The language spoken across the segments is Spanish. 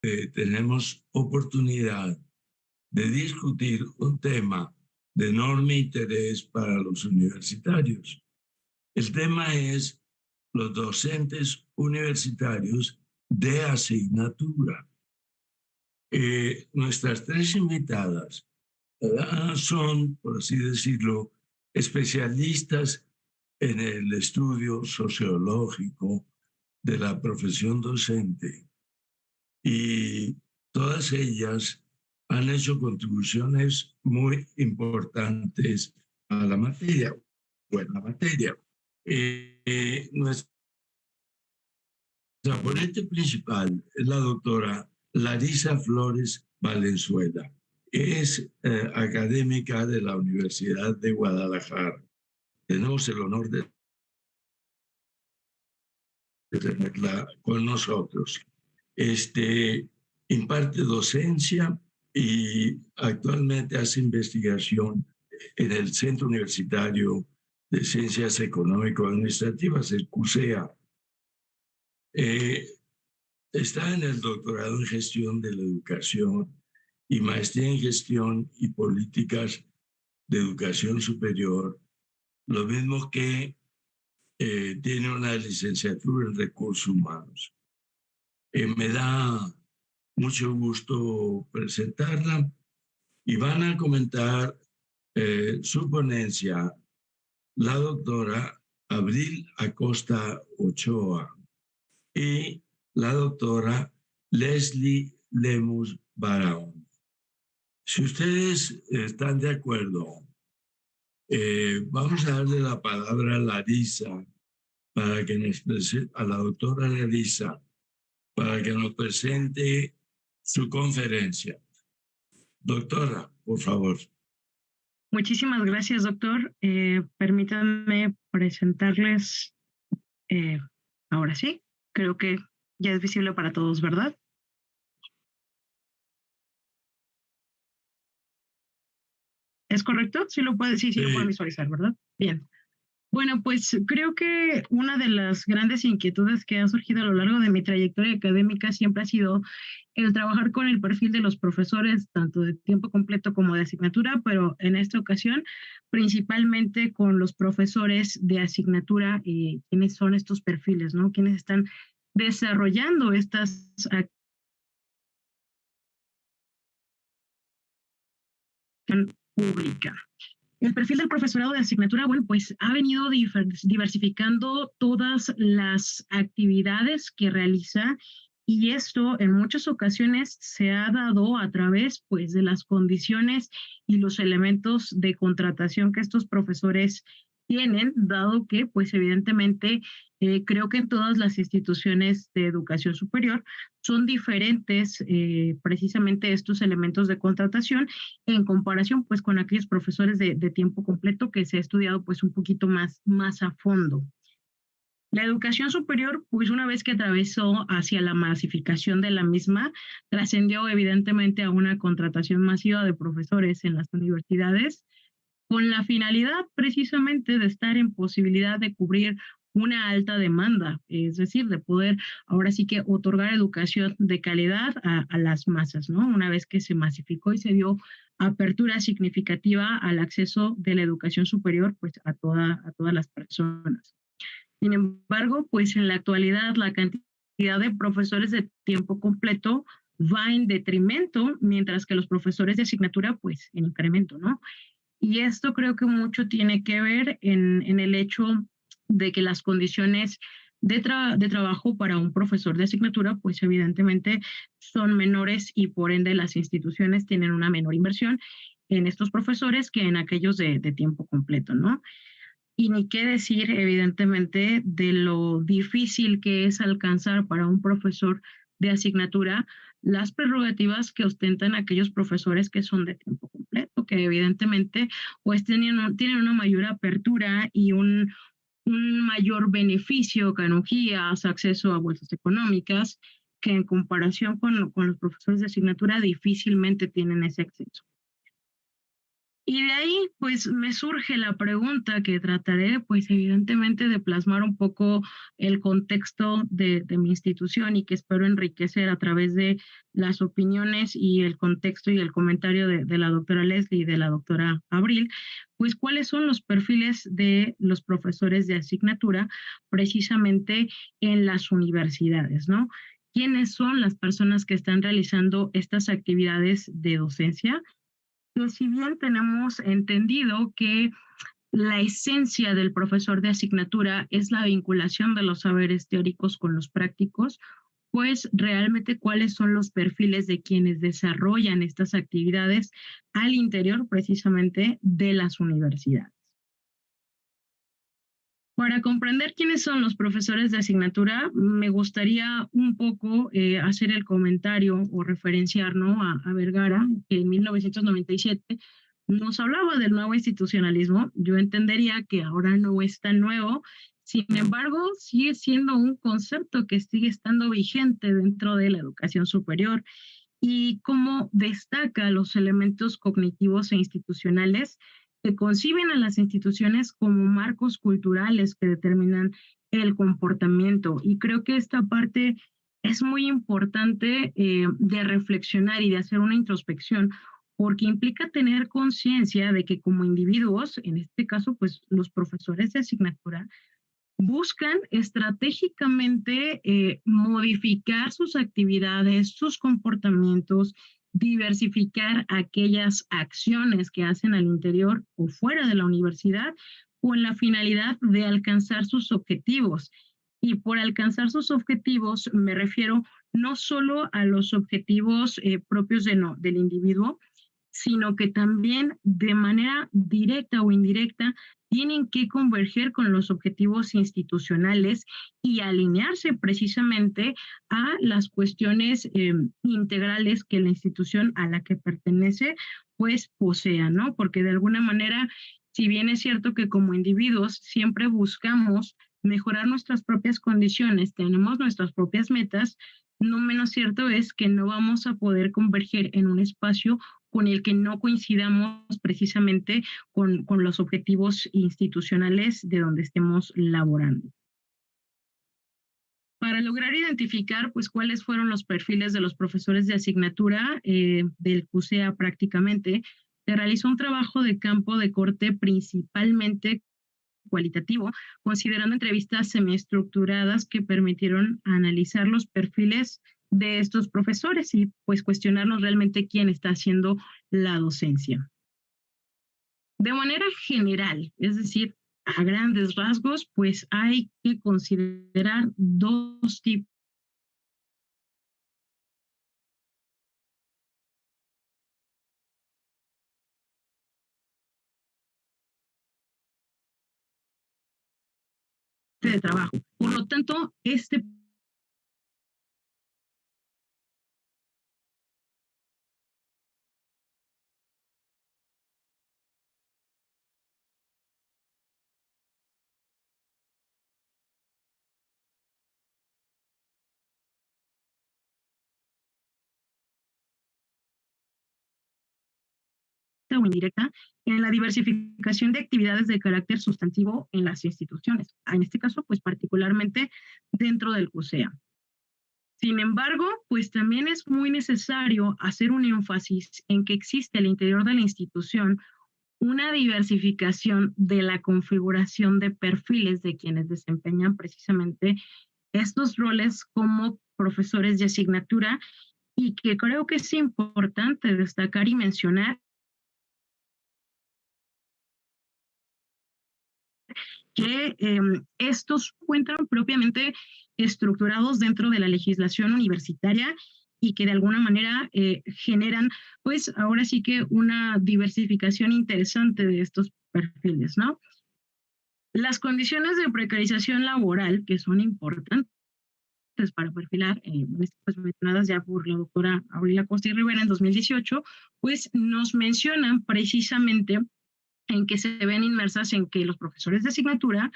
tenemos oportunidad de discutir un tema de enorme interés para los universitarios. El tema es los docentes universitarios de asignatura. Nuestras tres invitadas son, por así decirlo, especialistas en el estudio sociológico de la profesión docente y todas ellas han hecho contribuciones muy importantes a la materia, buena materia. Nuestra ponente principal es la doctora Larisa Flores Valenzuela. Es académica de la Universidad de Guadalajara. Tenemos el honor de tenerla con nosotros. Imparte docencia y actualmente hace investigación en el Centro Universitario de Ciencias Económico-Administrativas, el CUSEA. Está en el doctorado en gestión de la educación y maestría en gestión y políticas de educación superior, lo mismo que tiene una licenciatura en recursos humanos. Me da mucho gusto presentarla y van a comentar su ponencia la doctora Abril Acosta Ochoa y la doctora Leslie Lemus Barahón. Si ustedes están de acuerdo, vamos a darle la palabra a Larisa para que nos presente, a la doctora Larisa, para que nos presente su conferencia. Doctora, por favor. Muchísimas gracias, doctor. Permítanme presentarles, ahora sí, creo que ya es visible para todos, ¿verdad? ¿Es correcto? Sí lo puede, sí, lo pueden visualizar, ¿verdad? Bien. Bueno, pues creo que una de las grandes inquietudes que ha surgido a lo largo de mi trayectoria académica siempre ha sido el trabajar con el perfil de los profesores, tanto de tiempo completo como de asignatura, pero en esta ocasión principalmente con los profesores de asignatura y quiénes son estos perfiles, ¿no? Quiénes están desarrollando estas actividades pública. El perfil del profesorado de asignatura, bueno, pues ha venido diversificando todas las actividades que realiza y esto en muchas ocasiones se ha dado a través, pues, de las condiciones y los elementos de contratación que estos profesores tienen, dado que, pues, evidentemente, creo que en todas las instituciones de educación superior son diferentes precisamente estos elementos de contratación en comparación pues con aquellos profesores de tiempo completo que se ha estudiado pues un poquito más a fondo. La educación superior, pues una vez que atravesó hacia la masificación de la misma, trascendió evidentemente a una contratación masiva de profesores en las universidades, con la finalidad precisamente de estar en posibilidad de cubrir una alta demanda, es decir, de poder ahora sí que otorgar educación de calidad a las masas, ¿no? Una vez que se masificó y se dio apertura significativa al acceso de la educación superior, pues a todas las personas. Sin embargo, pues en la actualidad la cantidad de profesores de tiempo completo va en detrimento, mientras que los profesores de asignatura, pues en incremento, ¿no? Y esto creo que mucho tiene que ver en el hecho de que las condiciones de trabajo para un profesor de asignatura, pues evidentemente son menores y por ende las instituciones tienen una menor inversión en estos profesores que en aquellos de tiempo completo, ¿no? Y ni qué decir, evidentemente, de lo difícil que es alcanzar para un profesor de asignatura las prerrogativas que ostentan aquellos profesores que son de tiempo completo, que evidentemente pues tienen una mayor apertura y un mayor beneficio, canonjías, acceso a bolsas económicas, que en comparación con los profesores de asignatura difícilmente tienen ese acceso. Y de ahí, pues me surge la pregunta que trataré, pues evidentemente de plasmar un poco el contexto de mi institución y que espero enriquecer a través de las opiniones y el contexto y el comentario de la doctora Leslie y de la doctora Abril, pues cuáles son los perfiles de los profesores de asignatura precisamente en las universidades, ¿no? ¿Quiénes son las personas que están realizando estas actividades de docencia? Que si bien tenemos entendido que la esencia del profesor de asignatura es la vinculación de los saberes teóricos con los prácticos, pues realmente cuáles son los perfiles de quienes desarrollan estas actividades al interior precisamente de las universidades. Para comprender quiénes son los profesores de asignatura, me gustaría un poco hacer el comentario o referenciar, ¿no? A Vergara, que en 1997 nos hablaba del nuevo institucionalismo. Yo entendería que ahora no es tan nuevo, sin embargo, sigue siendo un concepto que sigue estando vigente dentro de la educación superior y cómo destaca los elementos cognitivos e institucionales que conciben a las instituciones como marcos culturales que determinan el comportamiento. Y creo que esta parte es muy importante de reflexionar y de hacer una introspección, porque implica tener conciencia de que como individuos, en este caso, pues los profesores de asignatura, buscan estratégicamente modificar sus actividades, sus comportamientos, diversificar aquellas acciones que hacen al interior o fuera de la universidad con la finalidad de alcanzar sus objetivos. Y por alcanzar sus objetivos me refiero no solo a los objetivos propios del individuo, sino que también de manera directa o indirecta tienen que converger con los objetivos institucionales y alinearse precisamente a las cuestiones integrales que la institución a la que pertenece pues posea, ¿no? Porque de alguna manera, si bien es cierto que como individuos siempre buscamos mejorar nuestras propias condiciones, tenemos nuestras propias metas, no menos cierto es que no vamos a poder converger en un espacio con el que no coincidamos precisamente con los objetivos institucionales de donde estemos laborando. Para lograr identificar pues cuáles fueron los perfiles de los profesores de asignatura del CUSEA prácticamente, se realizó un trabajo de campo de corte principalmente cualitativo, considerando entrevistas semiestructuradas que permitieron analizar los perfiles de estos profesores y pues cuestionarnos realmente quién está haciendo la docencia. De manera general, es decir, a grandes rasgos, pues hay que considerar dos tipos de trabajo. Por lo tanto, este o indirecta en la diversificación de actividades de carácter sustantivo en las instituciones. En este caso, pues particularmente dentro del CUSEA. Sin embargo, pues también es muy necesario hacer un énfasis en que existe al interior de la institución una diversificación de la configuración de perfiles de quienes desempeñan precisamente estos roles como profesores de asignatura y que creo que es importante destacar y mencionar que estos encuentran propiamente estructurados dentro de la legislación universitaria y que de alguna manera generan, pues ahora sí que una diversificación interesante de estos perfiles, ¿no? Las condiciones de precarización laboral, que son importantes para perfilar, pues mencionadas ya por la doctora Aurila Costa y Rivera en 2018, pues nos mencionan precisamente en que se ven inmersas en que los profesores de asignatura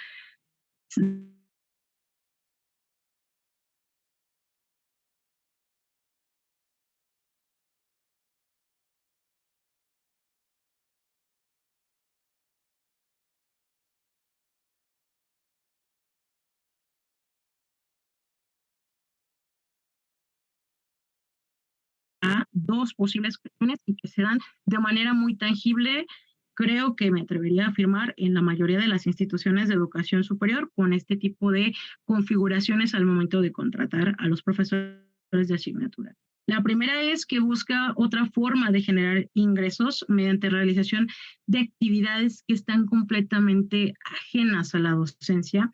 a dos posibles cuestiones y que se dan de manera muy tangible, creo que me atrevería a afirmar, en la mayoría de las instituciones de educación superior, con este tipo de configuraciones al momento de contratar a los profesores de asignatura. La primera es que busca otra forma de generar ingresos mediante realización de actividades que están completamente ajenas a la docencia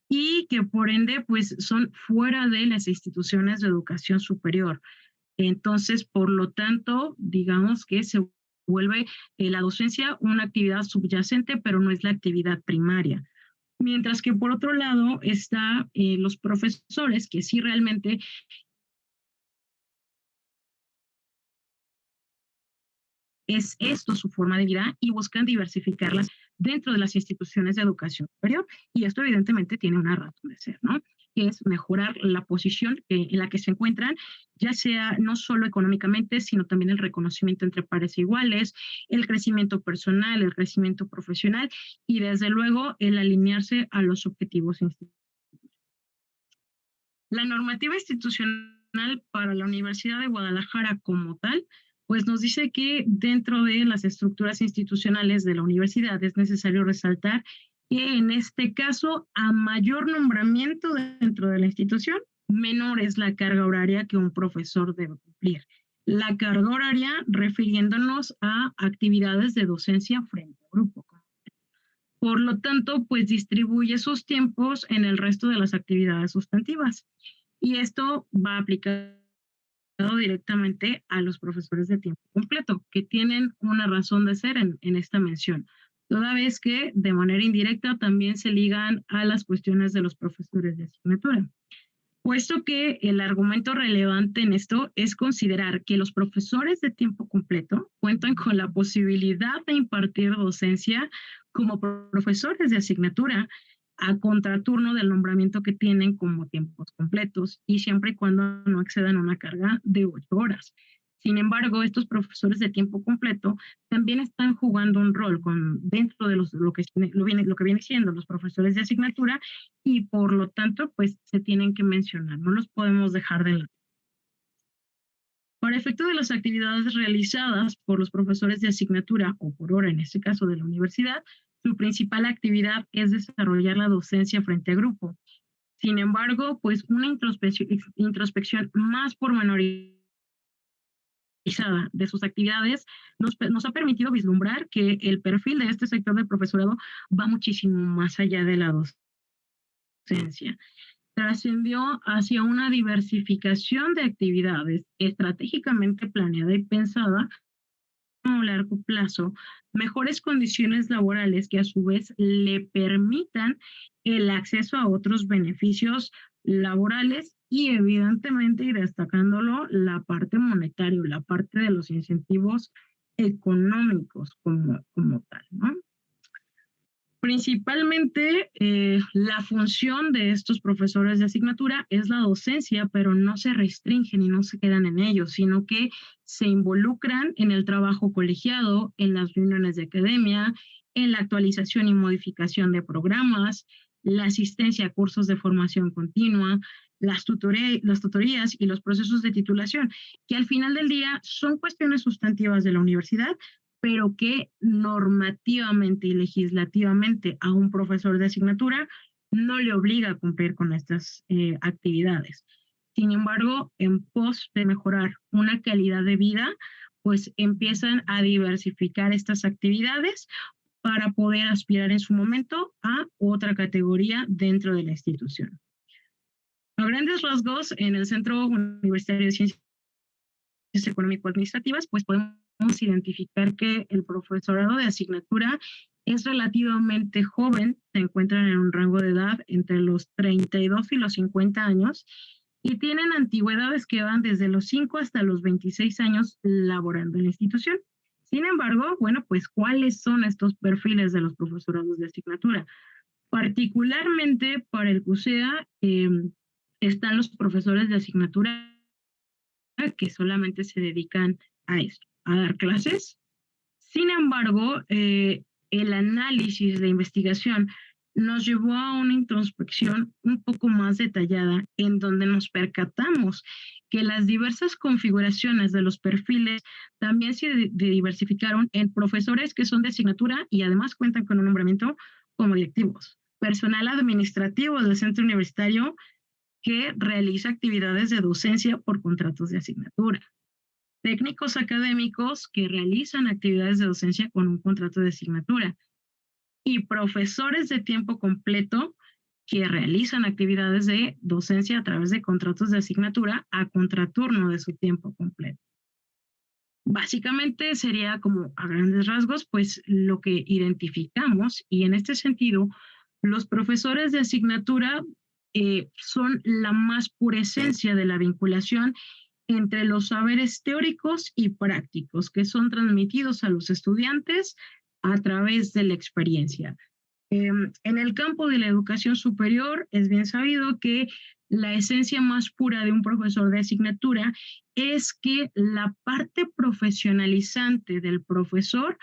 y que por ende pues son fuera de las instituciones de educación superior. Entonces, por lo tanto, digamos que se vuelve la docencia una actividad subyacente, pero no es la actividad primaria. Mientras que por otro lado está los profesores que sí realmente es esto su forma de vida y buscan diversificarlas dentro de las instituciones de educación superior. Y esto evidentemente tiene una razón de ser, ¿no? Que es mejorar la posición en la que se encuentran, ya sea no solo económicamente, sino también el reconocimiento entre pares iguales, el crecimiento personal, el crecimiento profesional y desde luego el alinearse a los objetivos institucionales. La normativa institucional para la Universidad de Guadalajara como tal, pues nos dice que dentro de las estructuras institucionales de la universidad es necesario resaltar que en este caso, a mayor nombramiento dentro de la institución, menor es la carga horaria que un profesor debe cumplir. La carga horaria refiriéndonos a actividades de docencia frente a grupo. Por lo tanto, pues distribuye sus tiempos en el resto de las actividades sustantivas. Y esto va aplicado directamente a los profesores de tiempo completo, que tienen una razón de ser en esta mención, toda vez que de manera indirecta también se ligan a las cuestiones de los profesores de asignatura. Puesto que el argumento relevante en esto es considerar que los profesores de tiempo completo cuentan con la posibilidad de impartir docencia como profesores de asignatura a contraturno del nombramiento que tienen como tiempos completos y siempre y cuando no excedan una carga de 8 horas. Sin embargo, estos profesores de tiempo completo también están jugando un rol dentro de lo que viene siendo los profesores de asignatura y por lo tanto, pues se tienen que mencionar, no los podemos dejar de lado. Para efecto de las actividades realizadas por los profesores de asignatura o por hora, en este caso de la universidad, su principal actividad es desarrollar la docencia frente a grupo. Sin embargo, pues una introspección más pormenorizada de sus actividades nos ha permitido vislumbrar que el perfil de este sector del profesorado va muchísimo más allá de la docencia. Trascendió hacia una diversificación de actividades estratégicamente planeada y pensada a largo plazo, mejores condiciones laborales que a su vez le permitan el acceso a otros beneficios laborales y evidentemente, y destacándolo, la parte monetaria, la parte de los incentivos económicos como tal, ¿no? Principalmente, la función de estos profesores de asignatura es la docencia, pero no se restringen y no se quedan en ello, sino que se involucran en el trabajo colegiado, en las reuniones de academia, en la actualización y modificación de programas, la asistencia a cursos de formación continua, las tutorías y los procesos de titulación, que al final del día son cuestiones sustantivas de la universidad, pero que normativamente y legislativamente a un profesor de asignatura no le obliga a cumplir con estas actividades. Sin embargo, en pos de mejorar una calidad de vida, pues empiezan a diversificar estas actividades para poder aspirar en su momento a otra categoría dentro de la institución. A grandes rasgos, en el Centro Universitario de Ciencias Económico-Administrativas, pues podemos identificar que el profesorado de asignatura es relativamente joven, se encuentran en un rango de edad entre los 32 y los 50 años y tienen antigüedades que van desde los 5 hasta los 26 años laborando en la institución. Sin embargo, bueno, pues ¿cuáles son estos perfiles de los profesorados de asignatura? Particularmente para el CUSEA están los profesores de asignatura que solamente se dedican a esto, a dar clases. Sin embargo, el análisis de investigación nos llevó a una introspección un poco más detallada en donde nos percatamos que las diversas configuraciones de los perfiles también se diversificaron en profesores que son de asignatura y además cuentan con un nombramiento como directivos, personal administrativo del centro universitario que realiza actividades de docencia por contratos de asignatura, técnicos académicos que realizan actividades de docencia con un contrato de asignatura y profesores de tiempo completo que realizan actividades de docencia a través de contratos de asignatura a contraturno de su tiempo completo. Básicamente sería como a grandes rasgos, pues lo que identificamos y en este sentido, los profesores de asignatura son la más pura esencia de la vinculación entre los saberes teóricos y prácticos que son transmitidos a los estudiantes a través de la experiencia. En el campo de la educación superior es bien sabido que la esencia más pura de un profesor de asignatura es que la parte profesionalizante del profesor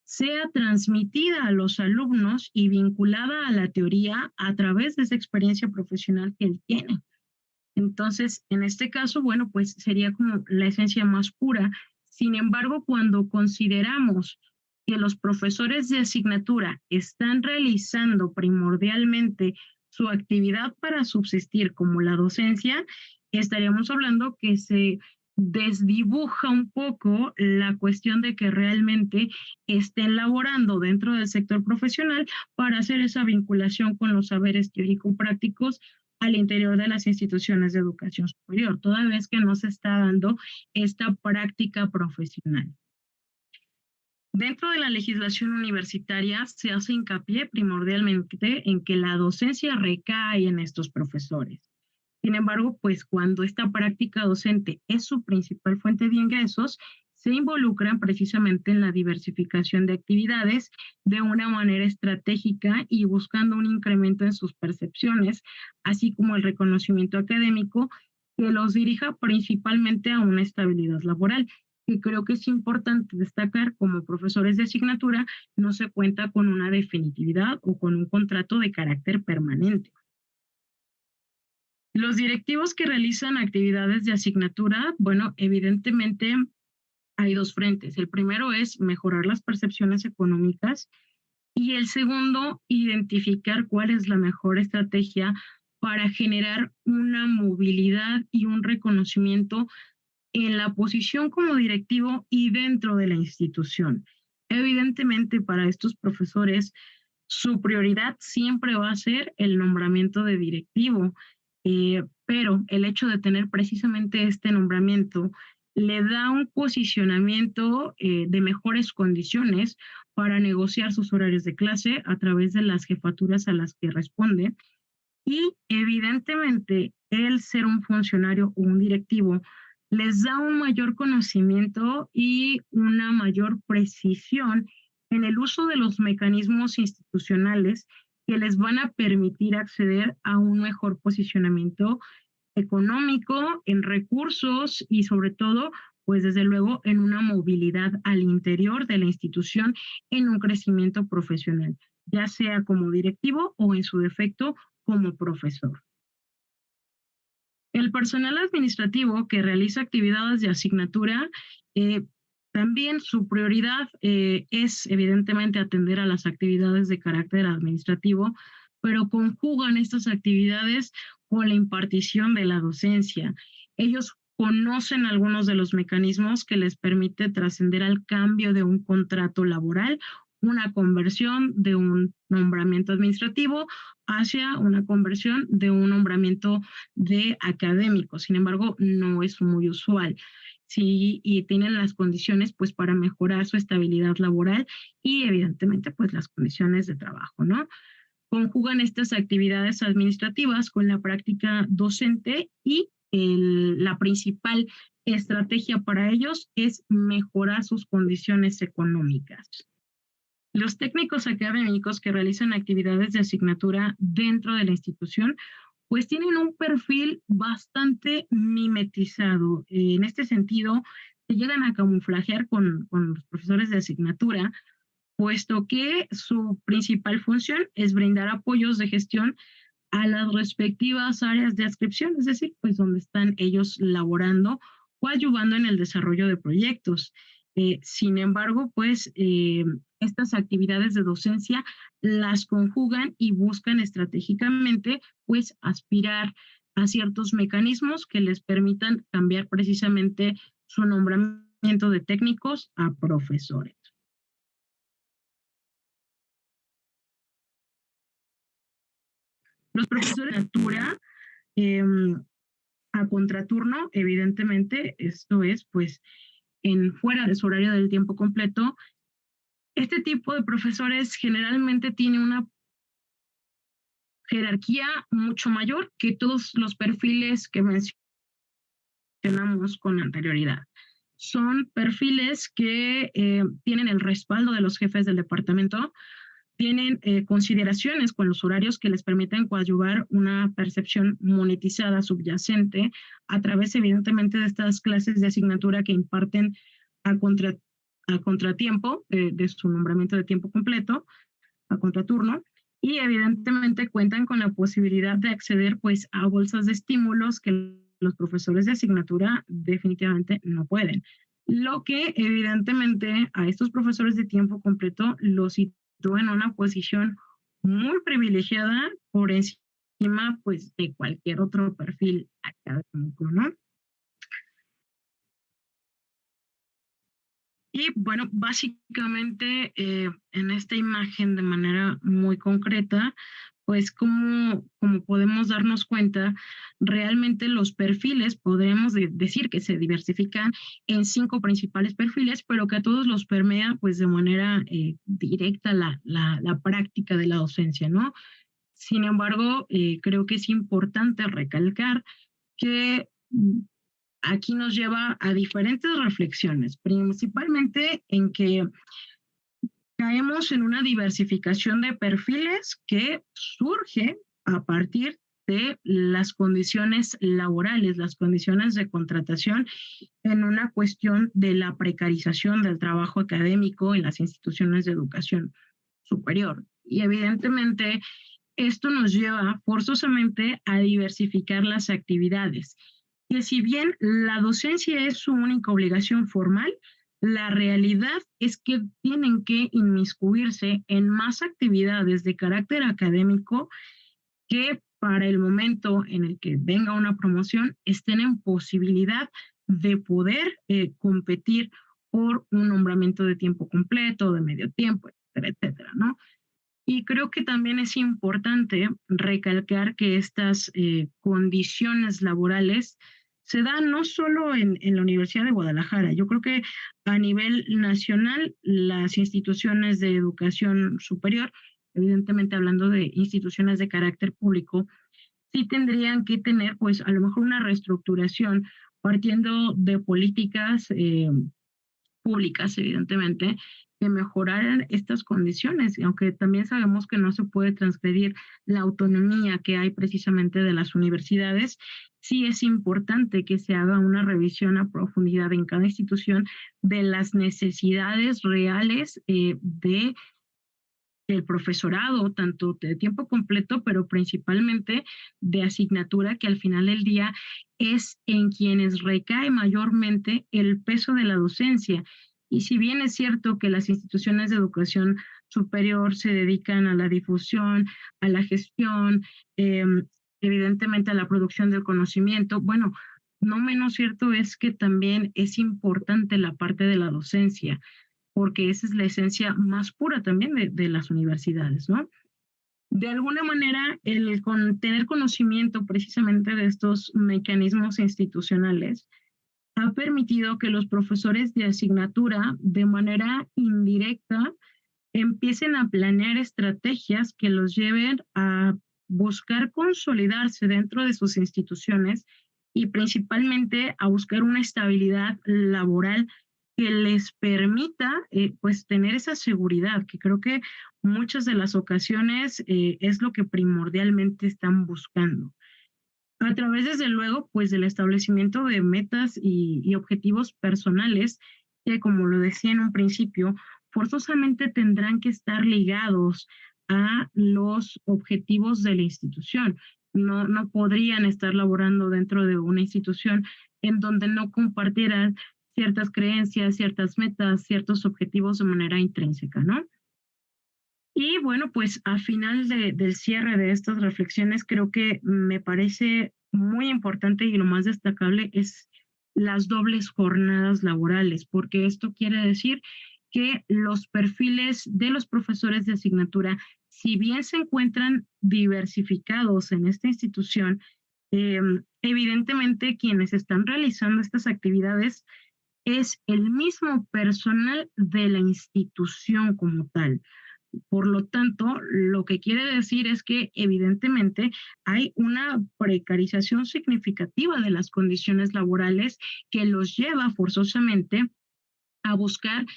sea transmitida a los alumnos y vinculada a la teoría a través de esa experiencia profesional que él tiene. Entonces, en este caso, bueno, pues sería como la esencia más pura. Sin embargo, cuando consideramos que los profesores de asignatura están realizando primordialmente su actividad para subsistir como la docencia, estaríamos hablando que se desdibuja un poco la cuestión de que realmente estén laborando dentro del sector profesional para hacer esa vinculación con los saberes teórico-prácticos al interior de las instituciones de educación superior, toda vez que no se está dando esta práctica profesional. Dentro de la legislación universitaria se hace hincapié primordialmente en que la docencia recae en estos profesores. Sin embargo, pues cuando esta práctica docente es su principal fuente de ingresos, se involucran precisamente en la diversificación de actividades de una manera estratégica y buscando un incremento en sus percepciones, así como el reconocimiento académico que los dirija principalmente a una estabilidad laboral. Y creo que es importante destacar, como profesores de asignatura, no se cuenta con una definitividad o con un contrato de carácter permanente. Los directivos que realizan actividades de asignatura, bueno, evidentemente hay dos frentes. El primero es mejorar las percepciones económicas y el segundo, identificar cuál es la mejor estrategia para generar una movilidad y un reconocimiento en la posición como directivo y dentro de la institución. Evidentemente, para estos profesores, su prioridad siempre va a ser el nombramiento de directivo, pero el hecho de tener precisamente este nombramiento le da un posicionamiento de mejores condiciones para negociar sus horarios de clase a través de las jefaturas a las que responde. Y evidentemente, el ser un funcionario o un directivo les da un mayor conocimiento y una mayor precisión en el uso de los mecanismos institucionales que les van a permitir acceder a un mejor posicionamiento económico, en recursos y sobre todo, pues desde luego, en una movilidad al interior de la institución, en un crecimiento profesional, ya sea como directivo o en su defecto como profesor. El personal administrativo que realiza actividades de asignatura, eh, también su prioridad es evidentemente atender a las actividades de carácter administrativo, pero conjugan estas actividades con la impartición de la docencia. Ellos conocen algunos de los mecanismos que les permite trascender al cambio de un contrato laboral, una conversión de un nombramiento administrativo hacia una conversión de un nombramiento de académico. Sin embargo, no es muy usual. Sí, y tienen las condiciones pues para mejorar su estabilidad laboral y evidentemente pues las condiciones de trabajo, ¿no? Conjugan estas actividades administrativas con la práctica docente y la principal estrategia para ellos es mejorar sus condiciones económicas. Los técnicos académicos que realizan actividades de asignatura dentro de la institución pues tienen un perfil bastante mimetizado. En este sentido, se llegan a camuflajear con los profesores de asignatura puesto que su principal función es brindar apoyos de gestión a las respectivas áreas de adscripción, es decir, pues donde están ellos laborando o ayudando en el desarrollo de proyectos. Sin embargo, pues estas actividades de docencia las conjugan y buscan estratégicamente pues aspirar a ciertos mecanismos que les permitan cambiar precisamente su nombramiento de técnicos a profesores. Los profesores de natura a contraturno, evidentemente, esto es pues en fuera de su horario del tiempo completo. Este tipo de profesores generalmente tiene una jerarquía mucho mayor que todos los perfiles que mencionamos con anterioridad. Son perfiles que tienen el respaldo de los jefes del departamento, tienen consideraciones con los horarios que les permiten coadyuvar una percepción monetizada subyacente a través, evidentemente, de estas clases de asignatura que imparten a, a contratiempo de su nombramiento de tiempo completo, a contraturno, y evidentemente cuentan con la posibilidad de acceder pues a bolsas de estímulos que los profesores de asignatura definitivamente no pueden. Lo que evidentemente a estos profesores de tiempo completo los sitúa en una posición muy privilegiada por encima pues de cualquier otro perfil académico, ¿no? Y bueno, básicamente en esta imagen de manera muy concreta, pues como podemos darnos cuenta, realmente los perfiles podremos decir que se diversifican en 5 principales perfiles, pero que a todos los permea pues de manera directa la práctica de la docencia, ¿no? Sin embargo, creo que es importante recalcar que aquí nos lleva a diferentes reflexiones, principalmente en que caemos en una diversificación de perfiles que surge a partir de las condiciones laborales, las condiciones de contratación en una cuestión de la precarización del trabajo académico en las instituciones de educación superior. Y evidentemente esto nos lleva forzosamente a diversificar las actividades, que si bien la docencia es su única obligación formal, la realidad es que tienen que inmiscuirse en más actividades de carácter académico que para el momento en el que venga una promoción estén en posibilidad de poder competir por un nombramiento de tiempo completo, de medio tiempo, etcétera, etcétera, ¿no? Y creo que también es importante recalcar que estas condiciones laborales se dan no solo en la Universidad de Guadalajara. Yo creo que a nivel nacional las instituciones de educación superior, evidentemente hablando de instituciones de carácter público, sí tendrían que tener pues a lo mejor una reestructuración partiendo de políticas públicas, evidentemente, que mejoraran estas condiciones, y aunque también sabemos que no se puede transgredir la autonomía que hay precisamente de las universidades, sí es importante que se haga una revisión a profundidad en cada institución de las necesidades reales de el profesorado, tanto de tiempo completo, pero principalmente de asignatura, que al final del día es en quienes recae mayormente el peso de la docencia. Y si bien es cierto que las instituciones de educación superior se dedican a la difusión, a la gestión, evidentemente a la producción del conocimiento, bueno, no menos cierto es que también es importante la parte de la docencia, porque esa es la esencia más pura también de las universidades, ¿no? De alguna manera, tener conocimiento precisamente de estos mecanismos institucionales ha permitido que los profesores de asignatura, de manera indirecta, empiecen a planear estrategias que los lleven a buscar consolidarse dentro de sus instituciones y principalmente a buscar una estabilidad laboral que les permita pues tener esa seguridad, que creo que muchas de las ocasiones es lo que primordialmente están buscando. A través, desde luego, pues del establecimiento de metas y objetivos personales, que como lo decía en un principio, forzosamente tendrán que estar ligados a los objetivos de la institución. No podrían estar laborando dentro de una institución en donde no compartieran ciertas creencias, ciertas metas, ciertos objetivos de manera intrínseca, ¿no? Y bueno, pues a final del cierre de estas reflexiones, creo que me parece muy importante y lo más destacable es las dobles jornadas laborales, porque esto quiere decir que los perfiles de los profesores de asignatura, si bien se encuentran diversificados en esta institución, eh, evidentemente quienes están realizando estas actividades es el mismo personal de la institución como tal. Por lo tanto, lo que quiere decir es que evidentemente hay una precarización significativa de las condiciones laborales que los lleva forzosamente a buscar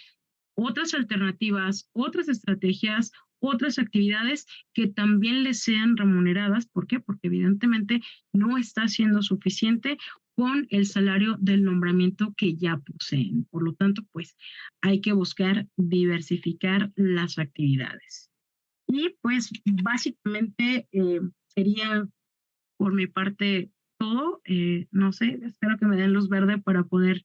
otras alternativas, otras estrategias, otras actividades que también les sean remuneradas. ¿Por qué? Porque evidentemente no está siendo suficiente con el salario del nombramiento que ya poseen. Por lo tanto, pues hay que buscar diversificar las actividades. Y pues básicamente sería por mi parte todo. No sé, espero que me den luz verde para poder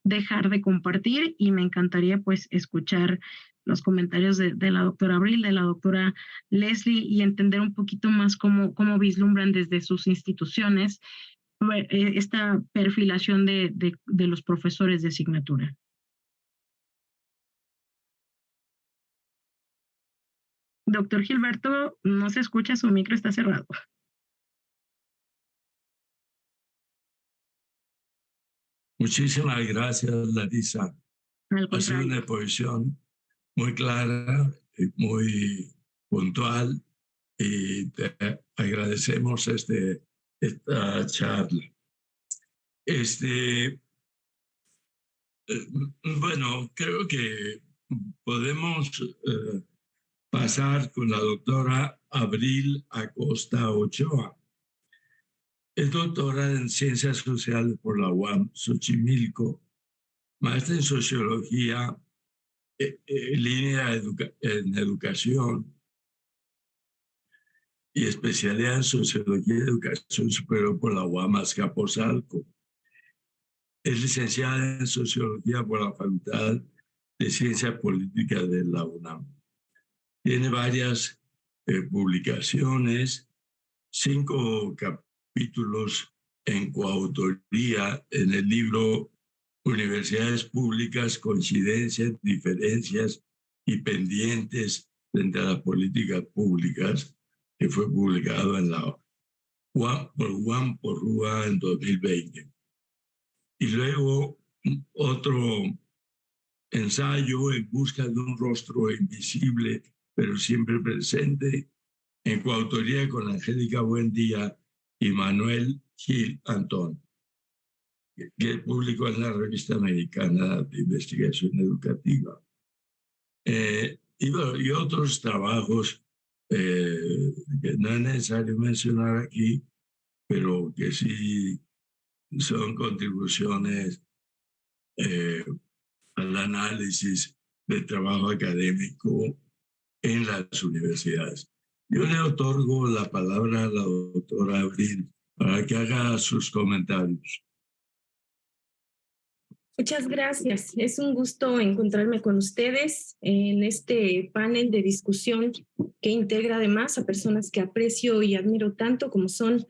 dejar de compartir y me encantaría pues escuchar los comentarios de la doctora Abril, de la doctora Leslie y entender un poquito más cómo vislumbran desde sus instituciones esta perfilación de los profesores de asignatura. Doctor Gilberto, no se escucha, su micro está cerrado. Muchísimas gracias, Larisa. Ha sido una exposición muy clara, muy puntual y te agradecemos esta charla. Bueno, creo que podemos pasar con la doctora Abril Acosta Ochoa. Es doctora en Ciencias Sociales por la UAM Xochimilco, maestra en Sociología, línea en Educación y especialidad en Sociología y Educación Superior por la UAM Azcapotzalco. Es licenciada en Sociología por la Facultad de Ciencia Política de la UNAM. Tiene varias publicaciones, 5 capítulos en coautoría en el libro Universidades Públicas, Coincidencias, Diferencias y Pendientes frente a las políticas públicas, que fue publicado en la UAM por RUA en 2020. Y luego otro ensayo en busca de un rostro invisible, pero siempre presente, en coautoría con Angélica Buendía y Manuel Gil Antón, que publicó en la Revista Americana de Investigación Educativa. Y otros trabajos que no es necesario mencionar aquí, pero que sí son contribuciones al análisis del trabajo académico en las universidades. Yo le otorgo la palabra a la doctora Abril para que haga sus comentarios. Muchas gracias. Es un gusto encontrarme con ustedes en este panel de discusión que integra además a personas que aprecio y admiro tanto como son,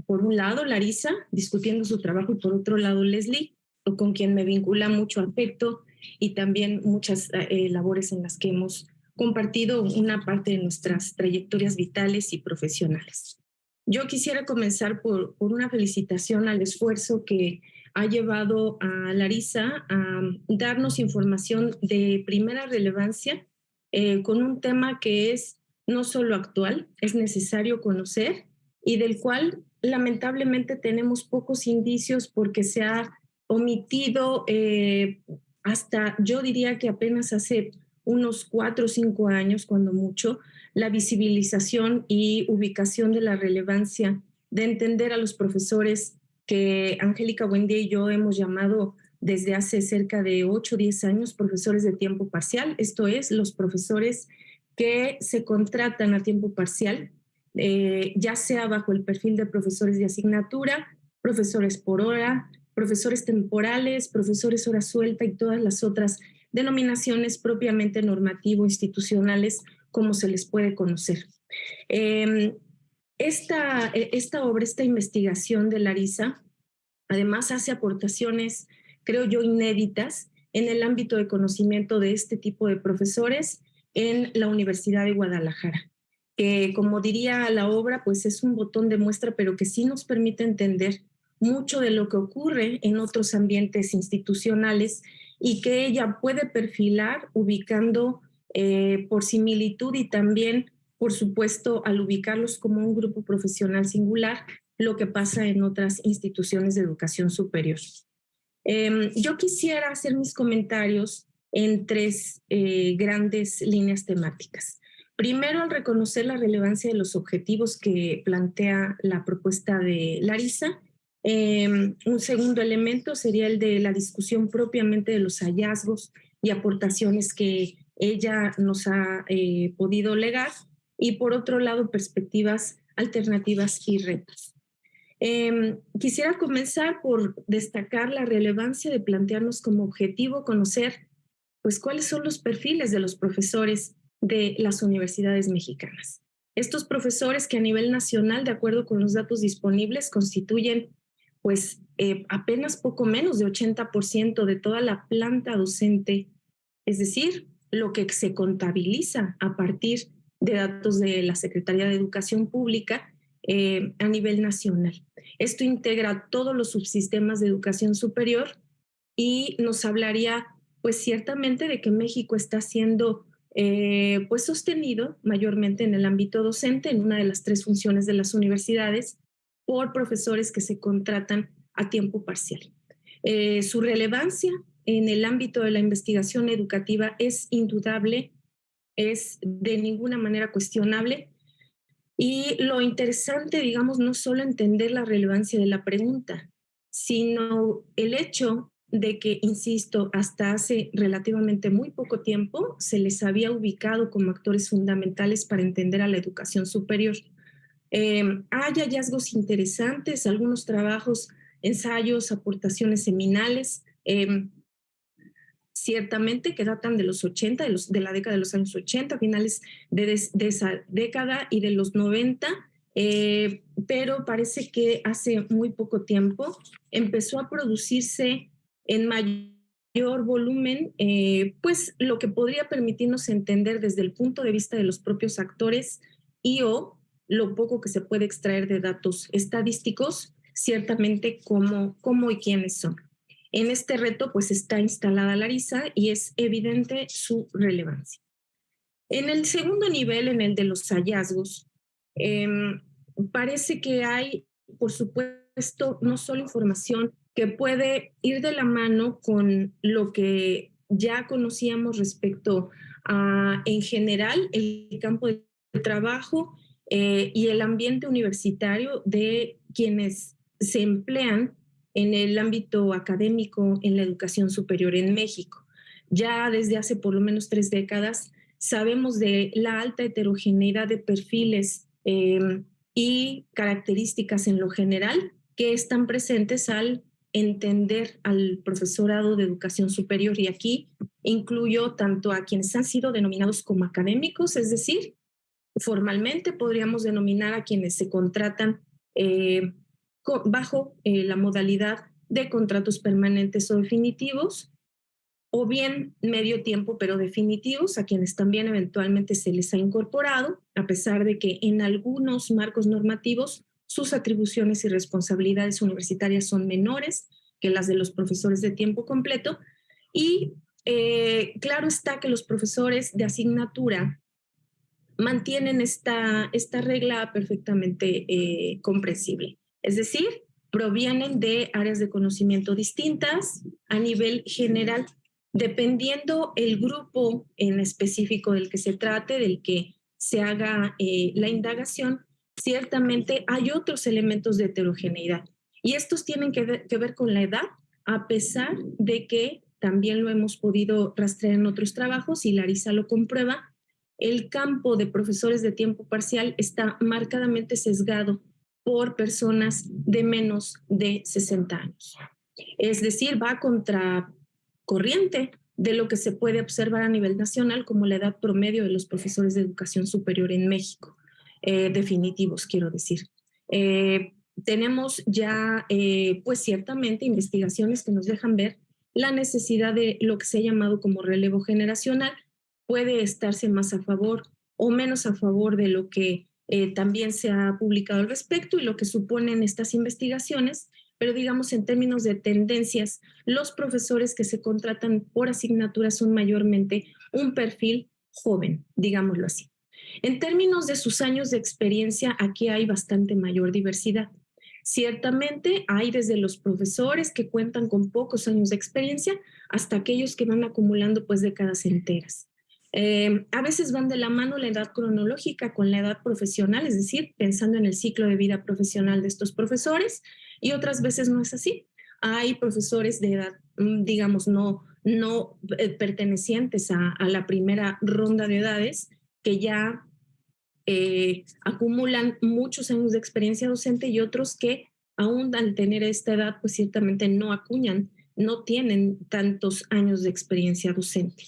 por un lado, Larisa, discutiendo su trabajo, y por otro lado, Leslie, con quien me vincula mucho afecto y también muchas labores en las que hemos compartido una parte de nuestras trayectorias vitales y profesionales. Yo quisiera comenzar por una felicitación al esfuerzo que ha llevado a Larisa a darnos información de primera relevancia con un tema que es no solo actual, es necesario conocer y del cual lamentablemente tenemos pocos indicios porque se ha omitido hasta, yo diría que apenas hace unos 4 o 5 años, cuando mucho, la visibilización y ubicación de la relevancia de entender a los profesores que Angélica Buendía y yo hemos llamado desde hace cerca de 8 o 10 años profesores de tiempo parcial, esto es, los profesores que se contratan a tiempo parcial, ya sea bajo el perfil de profesores de asignatura, profesores por hora, profesores temporales, profesores hora suelta y todas las otras denominaciones propiamente normativo-institucionales, como se les puede conocer. Esta obra, esta investigación de Larisa, además hace aportaciones, creo yo, inéditas en el ámbito de conocimiento de este tipo de profesores en la Universidad de Guadalajara, que como diría la obra, pues es un botón de muestra, pero que sí nos permite entender mucho de lo que ocurre en otros ambientes institucionales y que ella puede perfilar ubicando por similitud y también, por supuesto, al ubicarlos como un grupo profesional singular, lo que pasa en otras instituciones de educación superior. Yo quisiera hacer mis comentarios en 3 grandes líneas temáticas. Primero, al reconocer la relevancia de los objetivos que plantea la propuesta de Larisa. Un segundo elemento sería el de la discusión propiamente de los hallazgos y aportaciones que ella nos ha podido legar. Y por otro lado, perspectivas alternativas y retos. Quisiera comenzar por destacar la relevancia de plantearnos como objetivo conocer pues, cuáles son los perfiles de los profesores de las universidades mexicanas. Estos profesores que a nivel nacional, de acuerdo con los datos disponibles, constituyen pues, apenas poco menos de 80% de toda la planta docente, es decir, lo que se contabiliza a partir de datos de la Secretaría de Educación Pública a nivel nacional. Esto integra todos los subsistemas de educación superior y nos hablaría, pues ciertamente, de que México está siendo pues sostenido mayormente en el ámbito docente, en una de las 3 funciones de las universidades, por profesores que se contratan a tiempo parcial. Su relevancia en el ámbito de la investigación educativa es indudable, es de ninguna manera cuestionable. Y lo interesante, digamos, no solo entender la relevancia de la pregunta, sino el hecho de que, insisto, hasta hace relativamente muy poco tiempo se les había ubicado como actores fundamentales para entender a la educación superior. Hay hallazgos interesantes, algunos trabajos, ensayos, aportaciones seminales, ciertamente que datan de los 80, de la década de los años 80, finales de esa década y de los 90, pero parece que hace muy poco tiempo empezó a producirse en mayor volumen, pues lo que podría permitirnos entender desde el punto de vista de los propios actores y o lo poco que se puede extraer de datos estadísticos, ciertamente cómo y quiénes son. En este reto pues está instalada Larisa y es evidente su relevancia. En el segundo nivel, en el de los hallazgos, parece que hay, por supuesto, no solo información que puede ir de la mano con lo que ya conocíamos respecto a, en general, el campo de trabajo y el ambiente universitario de quienes se emplean en el ámbito académico en la educación superior en México. Ya desde hace por lo menos 3 décadas sabemos de la alta heterogeneidad de perfiles y características en lo general que están presentes al entender al profesorado de educación superior, y aquí incluyo tanto a quienes han sido denominados como académicos, es decir, formalmente podríamos denominar a quienes se contratan bajo la modalidad de contratos permanentes o definitivos, o bien medio tiempo pero definitivos, a quienes también eventualmente se les ha incorporado, a pesar de que en algunos marcos normativos sus atribuciones y responsabilidades universitarias son menores que las de los profesores de tiempo completo. Y claro está que los profesores de asignatura mantienen esta regla perfectamente comprensible. Es decir, provienen de áreas de conocimiento distintas a nivel general, dependiendo el grupo en específico del que se trate, del que se haga la indagación. Ciertamente hay otros elementos de heterogeneidad y estos tienen que ver con la edad, a pesar de que también lo hemos podido rastrear en otros trabajos y Larisa lo comprueba, el campo de profesores de tiempo parcial está marcadamente sesgado por personas de menos de 60 años. Es decir, va contracorriente de lo que se puede observar a nivel nacional como la edad promedio de los profesores de educación superior en México, definitivos, quiero decir. Tenemos ya, pues ciertamente, investigaciones que nos dejan ver la necesidad de lo que se ha llamado como relevo generacional. Puede estarse más a favor o menos a favor de lo que también se ha publicado al respecto y lo que suponen estas investigaciones, pero digamos en términos de tendencias, los profesores que se contratan por asignatura son mayormente un perfil joven, digámoslo así. En términos de sus años de experiencia, aquí hay bastante mayor diversidad. Ciertamente hay desde los profesores que cuentan con pocos años de experiencia hasta aquellos que van acumulando pues décadas enteras. A veces van de la mano la edad cronológica con la edad profesional, es decir, pensando en el ciclo de vida profesional de estos profesores, y otras veces no es así. Hay profesores de edad, digamos, no pertenecientes a la primera ronda de edades que ya acumulan muchos años de experiencia docente y otros que aún al tener esta edad, pues ciertamente no acuñan, no tienen tantos años de experiencia docente.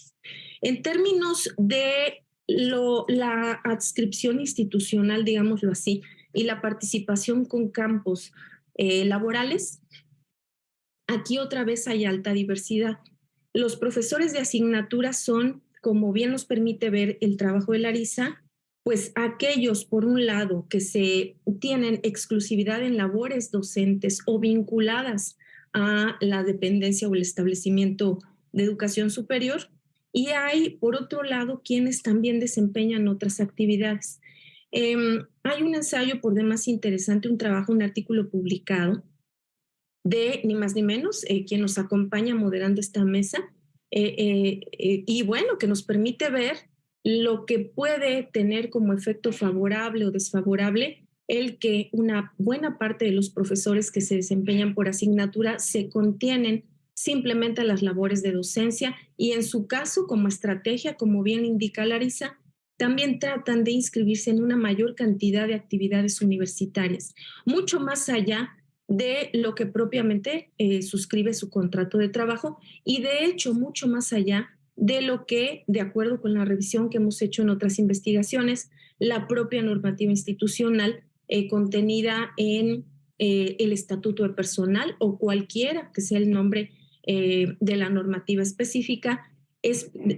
En términos de la adscripción institucional, digámoslo así, y la participación con campos laborales, aquí otra vez hay alta diversidad. Los profesores de asignatura son, como bien nos permite ver el trabajo de Larisa, pues aquellos, por un lado, que se tienen exclusividad en labores docentes o vinculadas a la dependencia o el establecimiento de educación superior, y hay, por otro lado, quienes también desempeñan otras actividades. Hay un ensayo por demás interesante, un trabajo, un artículo publicado de ni más ni menos quien nos acompaña moderando esta mesa, y bueno, que nos permite ver lo que puede tener como efecto favorable o desfavorable el que una buena parte de los profesores que se desempeñan por asignatura se contienen simplemente a las labores de docencia y en su caso como estrategia, como bien indica Larisa, también tratan de inscribirse en una mayor cantidad de actividades universitarias, mucho más allá de lo que propiamente suscribe su contrato de trabajo y de hecho mucho más allá de lo que, de acuerdo con la revisión que hemos hecho en otras investigaciones, la propia normativa institucional contenida en el Estatuto de Personal o cualquiera que sea el nombre de la normativa específica,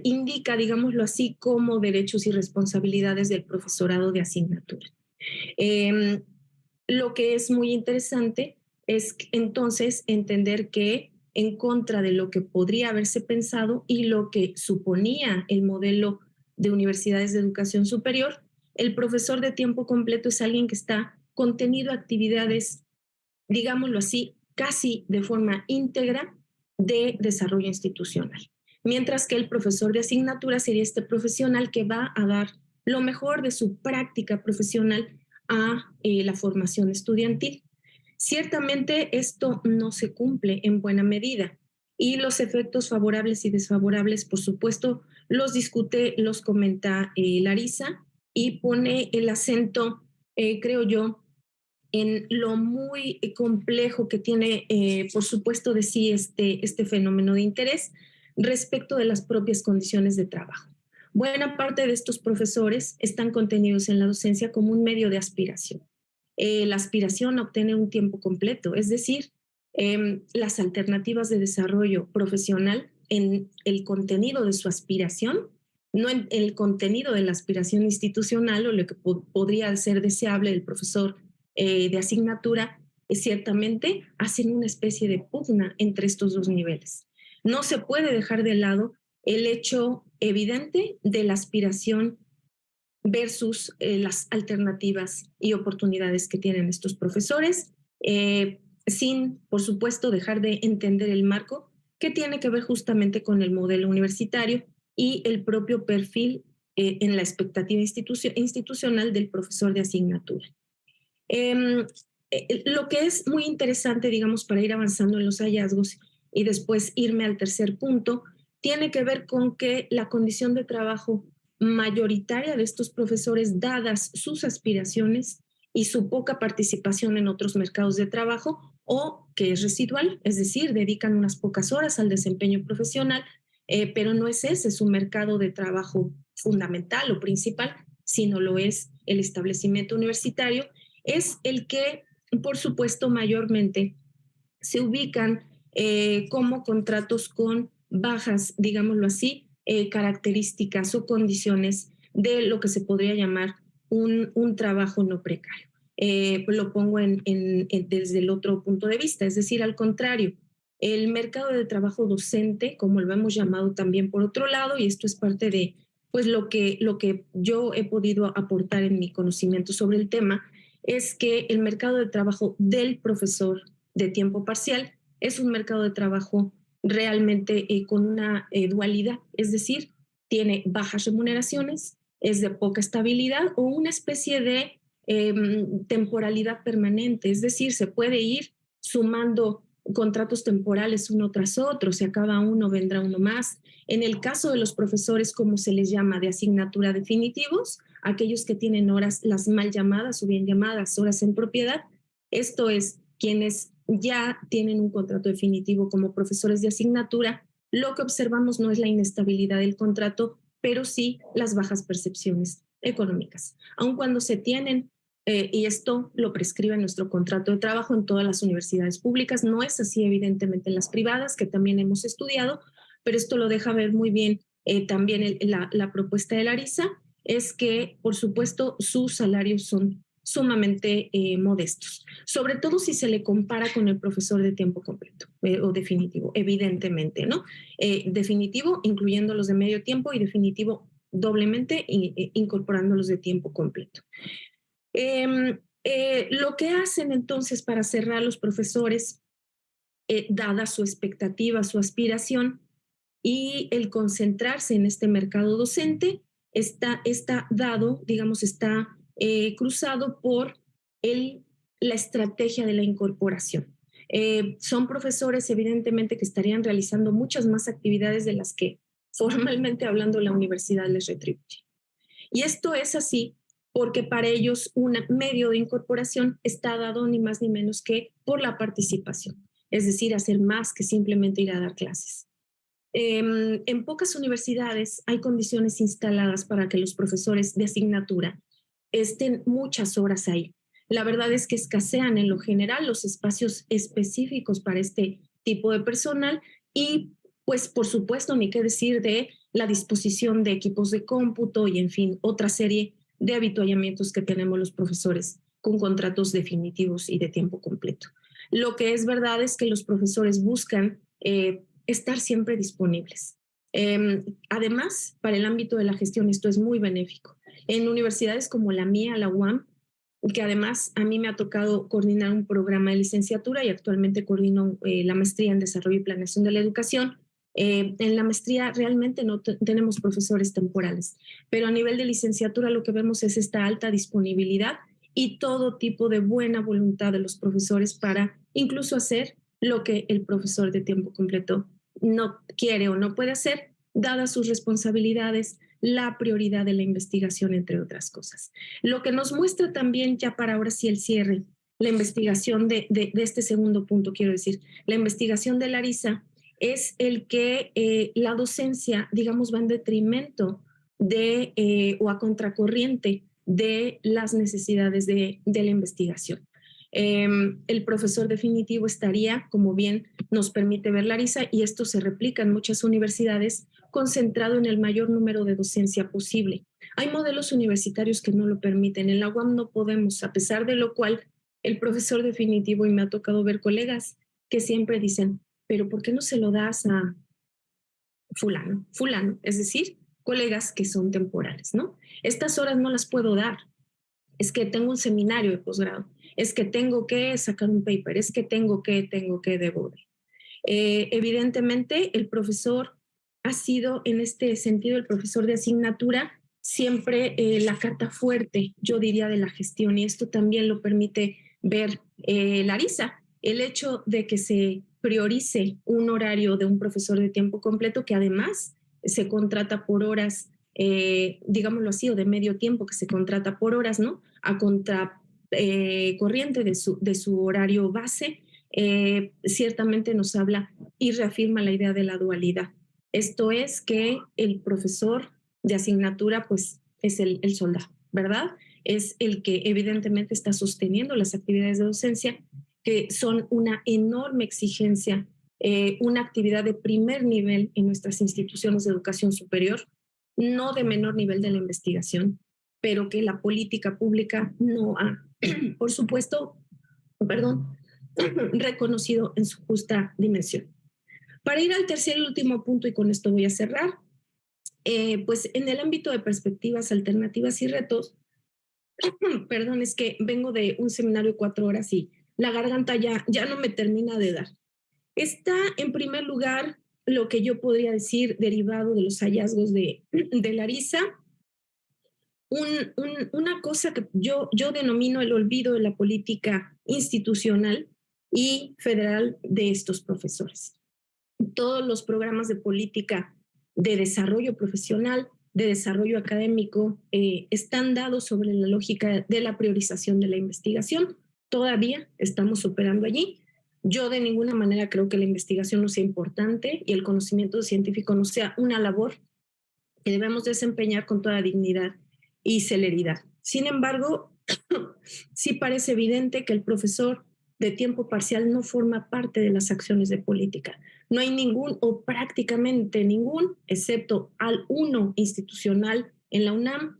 indica, digámoslo así, como derechos y responsabilidades del profesorado de asignatura. Lo que es muy interesante es entonces entender que en contra de lo que podría haberse pensado y lo que suponía el modelo de universidades de educación superior, el profesor de tiempo completo es alguien que está contenido a actividades, digámoslo así, casi de forma íntegra de desarrollo institucional. Mientras que el profesor de asignatura sería este profesional que va a dar lo mejor de su práctica profesional a la formación estudiantil. Ciertamente esto no se cumple en buena medida y los efectos favorables y desfavorables, por supuesto, los discute, los comenta Larisa y pone el acento, creo yo, en lo muy complejo que tiene, por supuesto, de sí este fenómeno de interés respecto de las propias condiciones de trabajo. Buena parte de estos profesores están contenidos en la docencia como un medio de aspiración. La aspiración a obtener un tiempo completo, es decir, las alternativas de desarrollo profesional en el contenido de su aspiración, no en el contenido de la aspiración institucional o lo que podría ser deseable del profesor de asignatura, ciertamente hacen una especie de pugna entre estos dos niveles. No se puede dejar de lado el hecho evidente de la aspiración versus las alternativas y oportunidades que tienen estos profesores, sin, por supuesto, dejar de entender el marco que tiene que ver justamente con el modelo universitario y el propio perfil en la expectativa institucional del profesor de asignatura. Lo que es muy interesante, digamos, para ir avanzando en los hallazgos, y después irme al tercer punto, tiene que ver con que la condición de trabajo mayoritaria de estos profesores, dadas sus aspiraciones y su poca participación en otros mercados de trabajo, o que es residual, es decir, dedican unas pocas horas al desempeño profesional, pero no es ese su mercado de trabajo fundamental o principal, sino lo es el establecimiento universitario, es el que, por supuesto, mayormente se ubican como contratos con bajas, digámoslo así, características o condiciones de lo que se podría llamar un trabajo no precario. Lo pongo desde el otro punto de vista, es decir, al contrario, el mercado de trabajo docente, como lo hemos llamado también por otro lado, y esto es parte de pues lo que yo he podido aportar en mi conocimiento sobre el tema, es que el mercado de trabajo del profesor de tiempo parcial es un mercado de trabajo realmente con una dualidad, es decir, tiene bajas remuneraciones, es de poca estabilidad o una especie de temporalidad permanente, es decir, se puede ir sumando contratos temporales uno tras otro, se acaba uno, vendrá uno más. En el caso de los profesores, como se les llama, de asignatura definitivos, aquellos que tienen horas, las mal llamadas o bien llamadas horas en propiedad, esto es, quienes ya tienen un contrato definitivo como profesores de asignatura, lo que observamos no es la inestabilidad del contrato, pero sí las bajas percepciones económicas. Aun cuando se tienen, y esto lo prescribe nuestro contrato de trabajo en todas las universidades públicas, no es así evidentemente en las privadas, que también hemos estudiado, pero esto lo deja ver muy bien también la propuesta de Larisa, es que por supuesto sus salarios son sumamente modestos, sobre todo si se le compara con el profesor de tiempo completo o definitivo, evidentemente, ¿no? Definitivo, incluyendo los de medio tiempo, y definitivo doblemente, incorporando los de tiempo completo. Lo que hacen entonces para cerrar los profesores, dada su expectativa, su aspiración y el concentrarse en este mercado docente, está dado, digamos, está cruzado por la estrategia de la incorporación. Son profesores, evidentemente, que estarían realizando muchas más actividades de las que formalmente hablando la universidad les retribuye. Y esto es así porque para ellos un medio de incorporación está dado ni más ni menos que por la participación, es decir, hacer más que simplemente ir a dar clases. En pocas universidades hay condiciones instaladas para que los profesores de asignatura estén muchas horas ahí. La verdad es que escasean en lo general los espacios específicos para este tipo de personal y pues por supuesto ni qué decir de la disposición de equipos de cómputo y en fin, otra serie de habituallamientos que tenemos los profesores con contratos definitivos y de tiempo completo. Lo que es verdad es que los profesores buscan estar siempre disponibles. Además, para el ámbito de la gestión esto es muy benéfico. En universidades como la mía, la UAM, que además a mí me ha tocado coordinar un programa de licenciatura y actualmente coordino la maestría en Desarrollo y Planeación de la Educación. En la maestría realmente no tenemos profesores temporales, pero a nivel de licenciatura lo que vemos es esta alta disponibilidad y todo tipo de buena voluntad de los profesores para incluso hacer lo que el profesor de tiempo completo no quiere o no puede hacer, dadas sus responsabilidades, la prioridad de la investigación, entre otras cosas. Lo que nos muestra también, ya para ahora sí el cierre, la investigación de este segundo punto, quiero decir, la investigación de Larisa, es el que la docencia, digamos, va en detrimento de o a contracorriente de las necesidades de la investigación. El profesor definitivo estaría, como bien nos permite ver Larisa, y esto se replica en muchas universidades, concentrado en el mayor número de docencia posible. Hay modelos universitarios que no lo permiten. En la UAM no podemos, a pesar de lo cual el profesor definitivo, y me ha tocado ver colegas que siempre dicen, pero ¿por qué no se lo das a fulano? Fulano, es decir, colegas que son temporales, ¿no? Estas horas no las puedo dar. Es que tengo un seminario de posgrado, es que tengo que sacar un paper, es que tengo que, debo de. Evidentemente, el profesor ha sido, en este sentido, el profesor de asignatura, siempre la carta fuerte, yo diría, de la gestión, y esto también lo permite ver Larisa, el hecho de que se priorice un horario de un profesor de tiempo completo que además se contrata por horas, digámoslo así, o de medio tiempo, que se contrata por horas, ¿no? A contracorriente de su horario base, ciertamente nos habla y reafirma la idea de la dualidad. Esto es que el profesor de asignatura, pues, es el soldado, ¿verdad? Es el que evidentemente está sosteniendo las actividades de docencia, que son una enorme exigencia, una actividad de primer nivel en nuestras instituciones de educación superior, no de menor nivel de la investigación, pero que la política pública no ha, por supuesto, reconocido en su justa dimensión. Para ir al tercer y último punto, y con esto voy a cerrar, pues en el ámbito de perspectivas, alternativas y retos, perdón, es que vengo de un seminario de 4 horas y la garganta ya no me termina de dar. Está en primer lugar lo que yo podría decir derivado de los hallazgos de Larissa, una cosa que yo denomino el olvido de la política institucional y federal de estos profesores. Todos los programas de política de desarrollo profesional, de desarrollo académico, están dados sobre la lógica de la priorización de la investigación. Todavía estamos operando allí. Yo de ninguna manera creo que la investigación no sea importante y el conocimiento científico no sea una labor que debemos desempeñar con toda dignidad y celeridad. Sin embargo, sí parece evidente que el profesor de tiempo parcial no forma parte de las acciones de política. No hay ningún o prácticamente ningún, excepto al uno institucional en la UNAM,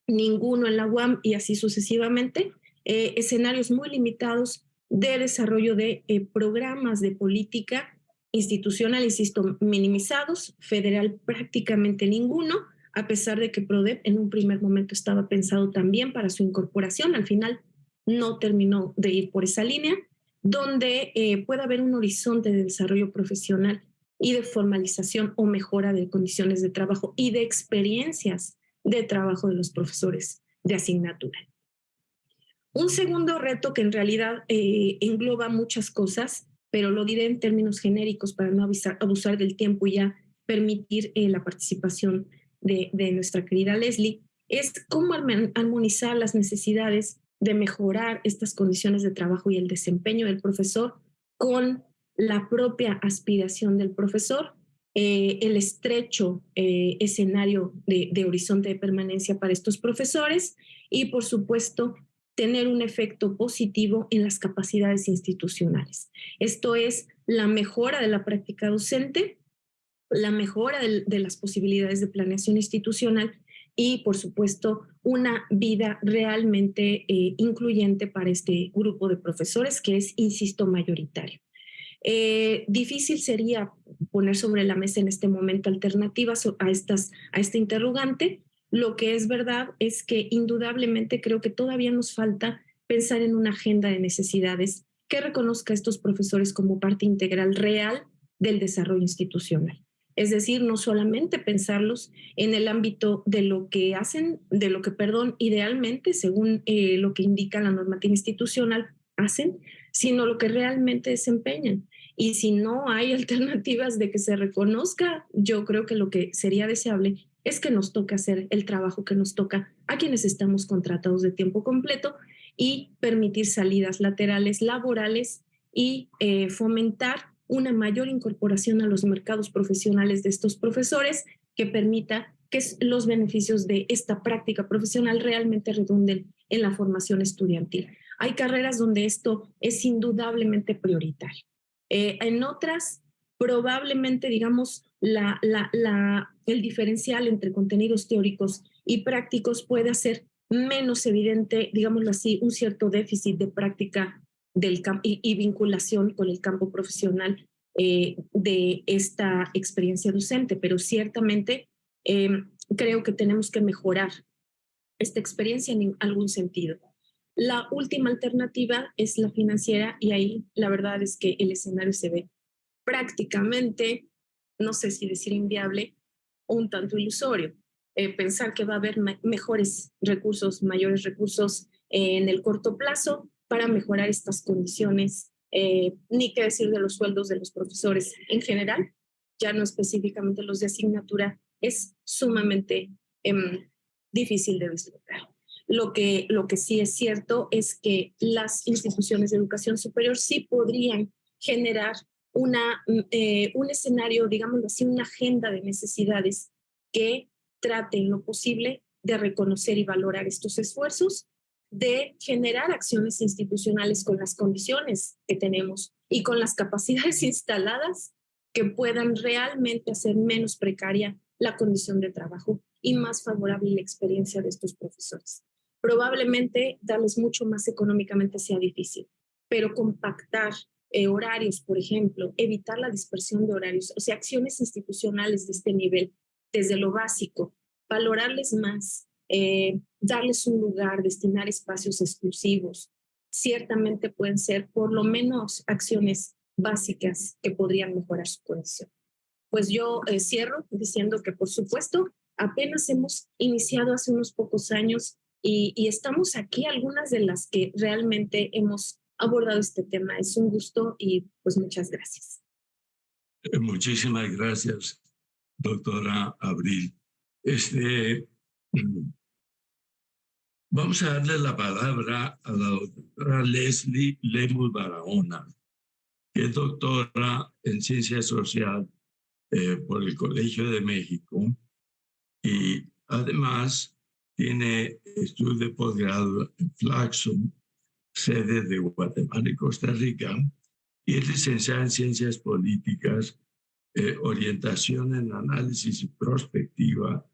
ninguno en la UAM y así sucesivamente, escenarios muy limitados de desarrollo de programas de política institucional, insisto, minimizados, federal prácticamente ninguno, a pesar de que PRODEP en un primer momento estaba pensado también para su incorporación, al final no terminó de ir por esa línea, donde pueda haber un horizonte de desarrollo profesional y de formalización o mejora de condiciones de trabajo y de experiencias de trabajo de los profesores de asignatura. Un segundo reto que en realidad engloba muchas cosas, pero lo diré en términos genéricos para no abusar del tiempo y ya permitir la participación de nuestra querida Leslie, es cómo armonizar las necesidades de mejorar estas condiciones de trabajo y el desempeño del profesor con la propia aspiración del profesor, el estrecho escenario de horizonte de permanencia para estos profesores y, por supuesto, tener un efecto positivo en las capacidades institucionales. Esto es la mejora de la práctica docente, la mejora de las posibilidades de planeación institucional y, por supuesto, una vida realmente incluyente para este grupo de profesores que es, insisto, mayoritario. Difícil sería poner sobre la mesa en este momento alternativas a este interrogante. Lo que es verdad es que indudablemente creo que todavía nos falta pensar en una agenda de necesidades que reconozca a estos profesores como parte integral real del desarrollo institucional. Es decir, no solamente pensarlos en el ámbito de lo que hacen, idealmente, según lo que indica la normativa institucional, hacen, sino lo que realmente desempeñan. Y si no hay alternativas de que se reconozca, yo creo que lo que sería deseable es que nos toque hacer el trabajo que nos toca a quienes estamos contratados de tiempo completo y permitir salidas laterales laborales y fomentar una mayor incorporación a los mercados profesionales de estos profesores que permita que los beneficios de esta práctica profesional realmente redunden en la formación estudiantil. Hay carreras donde esto es indudablemente prioritario. En otras, probablemente, digamos, el diferencial entre contenidos teóricos y prácticos puede hacer menos evidente, digámoslo así, un cierto déficit de práctica y vinculación con el campo profesional de esta experiencia docente, pero ciertamente creo que tenemos que mejorar esta experiencia en algún sentido. La última alternativa es la financiera y ahí la verdad es que el escenario se ve prácticamente, no sé si decir inviable, o un tanto ilusorio. Pensar que va a haber mejores recursos, mayores recursos en el corto plazo para mejorar estas condiciones ni qué decir de los sueldos de los profesores en general, ya no específicamente los de asignatura, es sumamente difícil de vislumbrar. Lo que sí es cierto es que las instituciones de educación superior sí podrían generar un escenario, digámoslo así, una agenda de necesidades que traten lo posible de reconocer y valorar estos esfuerzos, de generar acciones institucionales con las condiciones que tenemos y con las capacidades instaladas que puedan realmente hacer menos precaria la condición de trabajo y más favorable la experiencia de estos profesores. Probablemente darles mucho más económicamente sea difícil, pero compactar horarios, por ejemplo, evitar la dispersión de horarios, o sea, acciones institucionales de este nivel, desde lo básico, valorarles más, darles un lugar, destinar espacios exclusivos, ciertamente pueden ser por lo menos acciones básicas que podrían mejorar su condición. Pues yo cierro diciendo que, por supuesto, apenas hemos iniciado hace unos pocos años y estamos aquí algunas de las que realmente hemos abordado este tema. Es un gusto y pues muchas gracias. Muchísimas gracias, doctora Abril. Vamos a darle la palabra a la doctora Leslie Lemus Barahona, que es doctora en Ciencia Social por el Colegio de México y además tiene estudios de posgrado en Flaxo, sede de Guatemala y Costa Rica, y es licenciada en Ciencias Políticas, orientación en análisis y prospectiva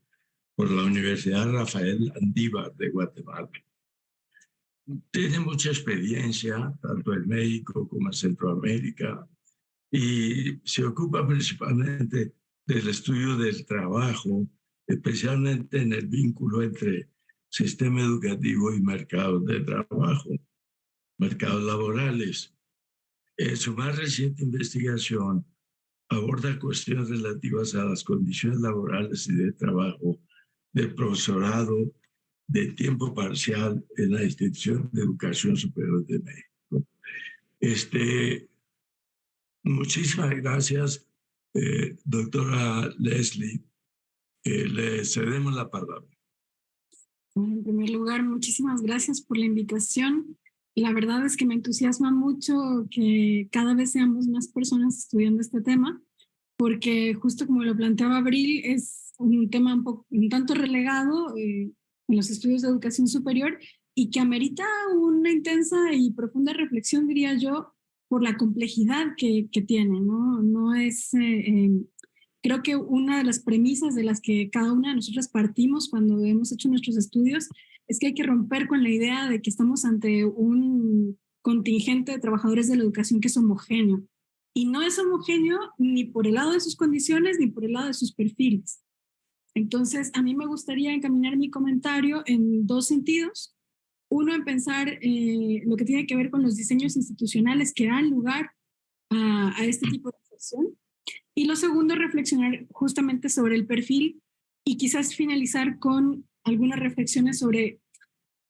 por la Universidad Rafael Andívar de Guatemala. Tiene mucha experiencia, tanto en México como en Centroamérica, y se ocupa principalmente del estudio del trabajo, especialmente en el vínculo entre sistema educativo y mercados de trabajo, mercados laborales. En su más reciente investigación aborda cuestiones relativas a las condiciones laborales y de trabajo del profesorado de tiempo parcial en la Institución de Educación Superior de México. Muchísimas gracias, doctora Leslie. Le cedemos la palabra. En primer lugar, muchísimas gracias por la invitación. La verdad es que me entusiasma mucho que cada vez seamos más personas estudiando este tema, porque justo como lo planteaba Abril, es un tema un tanto relegado en los estudios de educación superior y que amerita una intensa y profunda reflexión, diría yo, por la complejidad que tiene, ¿no? No es, creo que una de las premisas de las que cada una de nosotras partimos cuando hemos hecho nuestros estudios es que hay que romper con la idea de que estamos ante un contingente de trabajadores de la educación que es homogéneo. Y no es homogéneo ni por el lado de sus condiciones ni por el lado de sus perfiles. Entonces, a mí me gustaría encaminar mi comentario en dos sentidos. Uno, en pensar lo que tiene que ver con los diseños institucionales que dan lugar a este tipo de inserción. Y lo segundo, reflexionar justamente sobre el perfil y quizás finalizar con algunas reflexiones sobre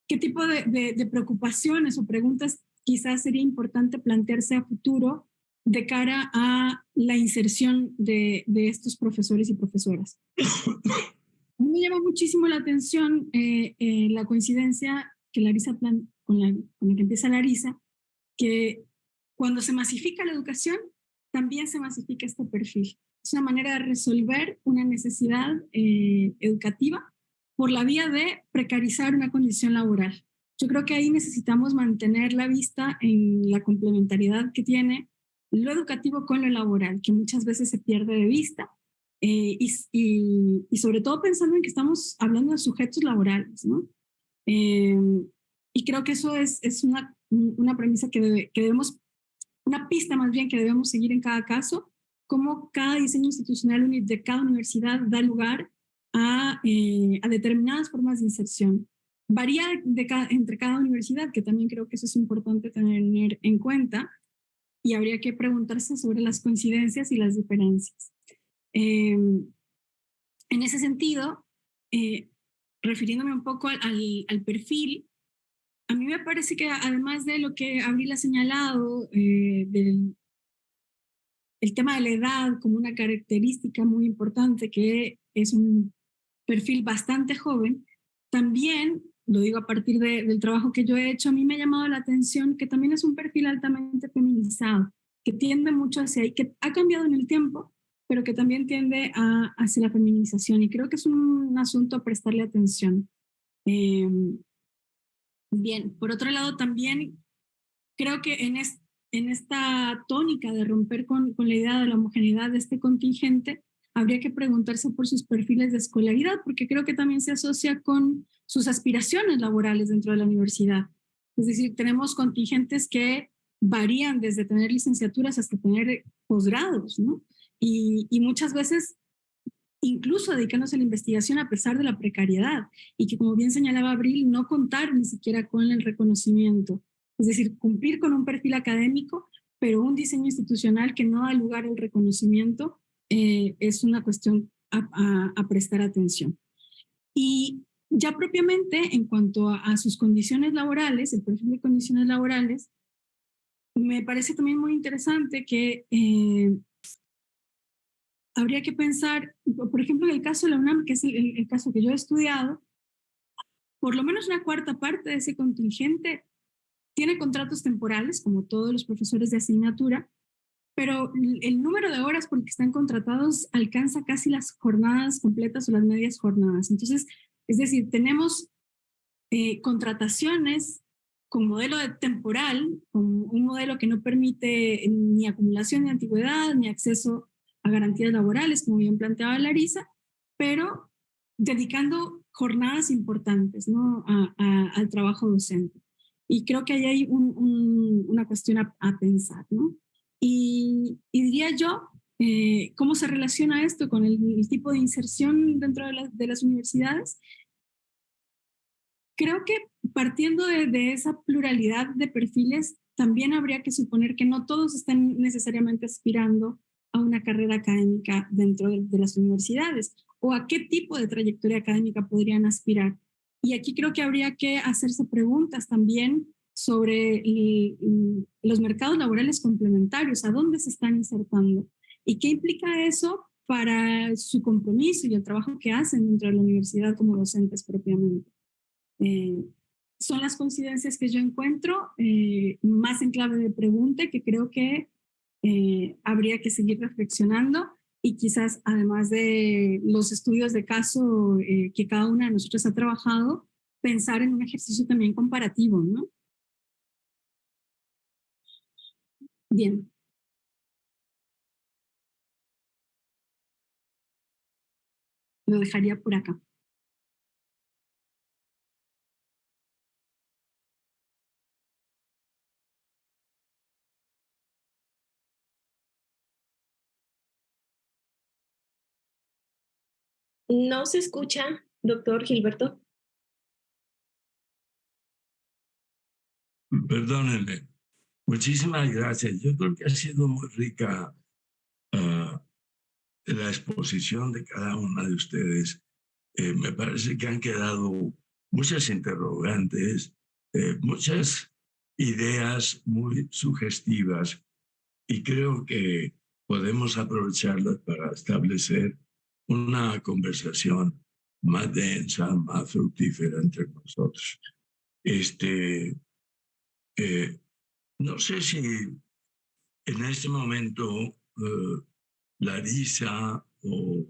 qué tipo de preocupaciones o preguntas quizás sería importante plantearse a futuro de cara a la inserción de estos profesores y profesoras. A mí me llama muchísimo la atención la coincidencia que Larisa con la que empieza Larisa, que cuando se masifica la educación, también se masifica este perfil. Es una manera de resolver una necesidad educativa por la vía de precarizar una condición laboral. Yo creo que ahí necesitamos mantener la vista en la complementariedad que tiene lo educativo con lo laboral, que muchas veces se pierde de vista, y sobre todo pensando en que estamos hablando de sujetos laborales, ¿no? Y creo que eso es una premisa que debemos, una pista más bien que debemos seguir en cada caso, cómo cada diseño institucional de cada universidad da lugar a determinadas formas de inserción. Varía entre cada universidad, que también creo que eso es importante tener en cuenta, y habría que preguntarse sobre las coincidencias y las diferencias. En ese sentido, refiriéndome un poco al perfil, a mí me parece que además de lo que Abril ha señalado, el tema de la edad como una característica muy importante, que es un perfil bastante joven, también, lo digo a partir del trabajo que yo he hecho, a mí me ha llamado la atención que también es un perfil altamente feminizado, que tiende mucho hacia ahí, que ha cambiado en el tiempo, pero que también tiende hacia la feminización, y creo que es un asunto a prestarle atención. Bien, por otro lado también creo que en esta tónica de romper con la idea de la homogeneidad de este contingente, habría que preguntarse por sus perfiles de escolaridad, porque creo que también se asocia con sus aspiraciones laborales dentro de la universidad. Es decir, tenemos contingentes que varían desde tener licenciaturas hasta tener posgrados, ¿no? Y muchas veces incluso dedicándose a la investigación a pesar de la precariedad, y que, como bien señalaba Abril, no contar ni siquiera con el reconocimiento. Es decir, cumplir con un perfil académico, pero un diseño institucional que no da lugar al reconocimiento, es una cuestión a prestar atención. Y ya propiamente en cuanto a sus condiciones laborales, el perfil de condiciones laborales, me parece también muy interesante que habría que pensar, por ejemplo, en el caso de la UNAM, que es el caso que yo he estudiado, por lo menos una cuarta parte de ese contingente tiene contratos temporales, como todos los profesores de asignatura, pero el número de horas por el que están contratados alcanza casi las jornadas completas o las medias jornadas. Entonces, es decir, tenemos contrataciones con modelo de temporal, con un modelo que no permite ni acumulación de antigüedad, ni acceso a garantías laborales, como bien planteaba Larisa, pero dedicando jornadas importantes, ¿no?, al trabajo docente. Y creo que ahí hay una cuestión a pensar, ¿no? Y diría yo, ¿cómo se relaciona esto con el tipo de inserción dentro de las universidades? Creo que partiendo de esa pluralidad de perfiles, también habría que suponer que no todos están necesariamente aspirando a una carrera académica dentro de las universidades, o a qué tipo de trayectoria académica podrían aspirar. Y aquí creo que habría que hacerse preguntas también sobre los mercados laborales complementarios, a dónde se están insertando y qué implica eso para su compromiso y el trabajo que hacen dentro de la universidad como docentes propiamente. Son las coincidencias que yo encuentro, más en clave de pregunta, que creo que habría que seguir reflexionando, y quizás, además de los estudios de caso que cada una de nosotros ha trabajado, pensar en un ejercicio también comparativo, ¿no? Bien. Lo dejaría por acá. No se escucha, doctor Gilberto. Perdónenme. Muchísimas gracias. Yo creo que ha sido muy rica la exposición de cada una de ustedes. Me parece que han quedado muchas interrogantes, muchas ideas muy sugestivas, y creo que podemos aprovecharlas para establecer una conversación más densa, más fructífera entre nosotros. No sé si en este momento Larisa o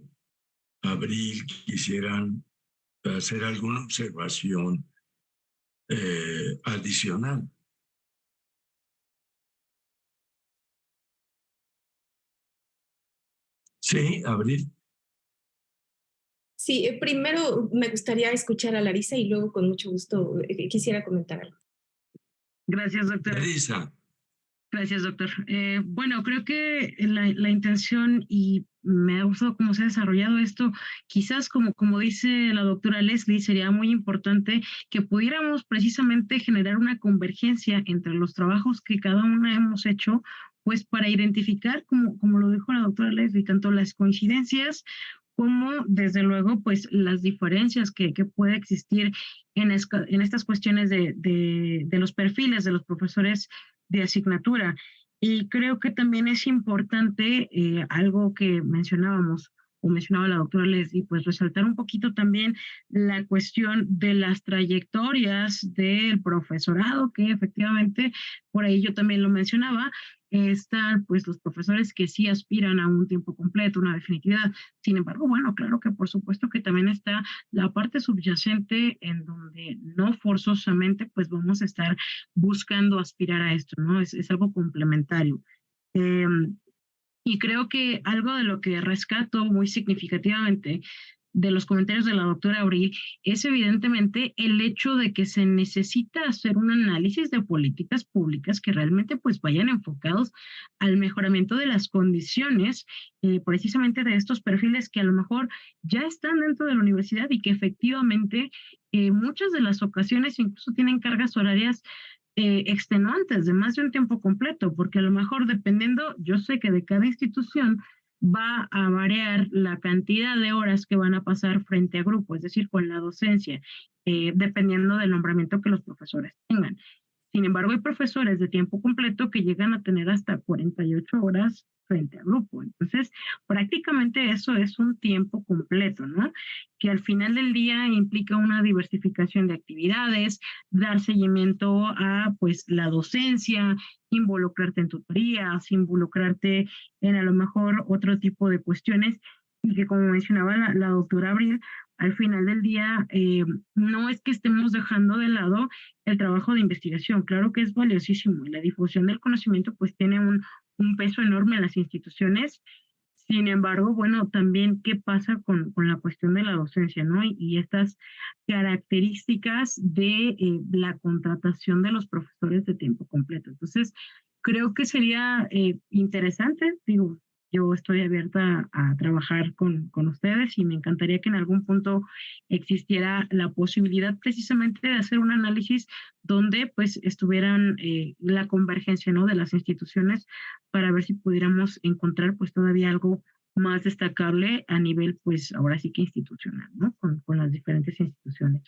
Abril quisieran hacer alguna observación adicional. Sí, Abril. Sí, primero me gustaría escuchar a Larisa y luego con mucho gusto quisiera comentar algo. Gracias, doctora. Larisa. Gracias, doctor. Bueno, creo que la intención, y me ha gustado cómo se ha desarrollado esto, quizás como dice la doctora Leslie, sería muy importante que pudiéramos precisamente generar una convergencia entre los trabajos que cada una hemos hecho pues para identificar, como lo dijo la doctora Leslie, tanto las coincidencias como desde luego pues las diferencias que puede existir en estas cuestiones de los perfiles de los profesores de asignatura. Y creo que también es importante algo que mencionábamos o mencionaba la doctora Leslie, pues resaltar un poquito también la cuestión de las trayectorias del profesorado, que efectivamente, por ahí yo también lo mencionaba, están pues los profesores que sí aspiran a un tiempo completo, una definitividad. Sin embargo, bueno, claro que por supuesto que también está la parte subyacente en donde no forzosamente pues vamos a estar buscando aspirar a esto, ¿no? Es algo complementario. Eh, y creo que algo de lo que rescato muy significativamente de los comentarios de la doctora Abril es evidentemente el hecho de que se necesita hacer un análisis de políticas públicas que realmente pues vayan enfocados al mejoramiento de las condiciones precisamente de estos perfiles que a lo mejor ya están dentro de la universidad y que efectivamente muchas de las ocasiones incluso tienen cargas horarias extenuantes de más de un tiempo completo, porque a lo mejor dependiendo, yo sé que de cada institución va a variar la cantidad de horas que van a pasar frente a grupo, es decir, con la docencia, dependiendo del nombramiento que los profesores tengan. Sin embargo, hay profesores de tiempo completo que llegan a tener hasta 48 horas frente al grupo. Entonces, prácticamente eso es un tiempo completo, ¿no? Que al final del día implica una diversificación de actividades, dar seguimiento a, pues, la docencia, involucrarte en tutorías, involucrarte en a lo mejor otro tipo de cuestiones y que, como mencionaba la doctora Abril, al final del día no es que estemos dejando de lado el trabajo de investigación, claro que es valiosísimo y la difusión del conocimiento pues tiene un peso enorme en las instituciones. Sin embargo, bueno, también qué pasa con la cuestión de la docencia, ¿no? Y estas características de la contratación de los profesores de tiempo completo. Entonces, creo que sería interesante, digo, yo estoy abierta a trabajar con ustedes y me encantaría que en algún punto existiera la posibilidad precisamente de hacer un análisis donde pues estuvieran la convergencia, ¿no?, de las instituciones para ver si pudiéramos encontrar pues todavía algo más destacable a nivel pues ahora sí que institucional, ¿no? Con las diferentes instituciones.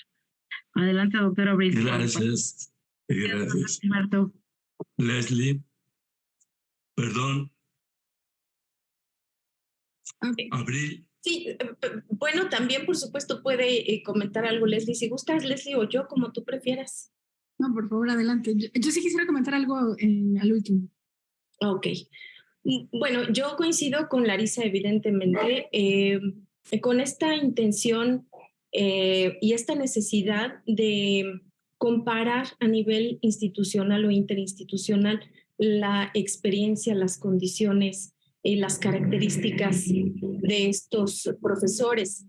Adelante, doctora Abril. Gracias. Gracias. Alberto. Leslie, perdón. Abril. Sí, bueno, también por supuesto puede comentar algo Leslie, si gustas, Leslie, o yo, como tú prefieras. No, por favor, adelante. Yo sí quisiera comentar algo al último. Ok. Bueno, yo coincido con Larisa, evidentemente, con esta intención y esta necesidad de comparar a nivel institucional o interinstitucional la experiencia, las condiciones, las características de estos profesores.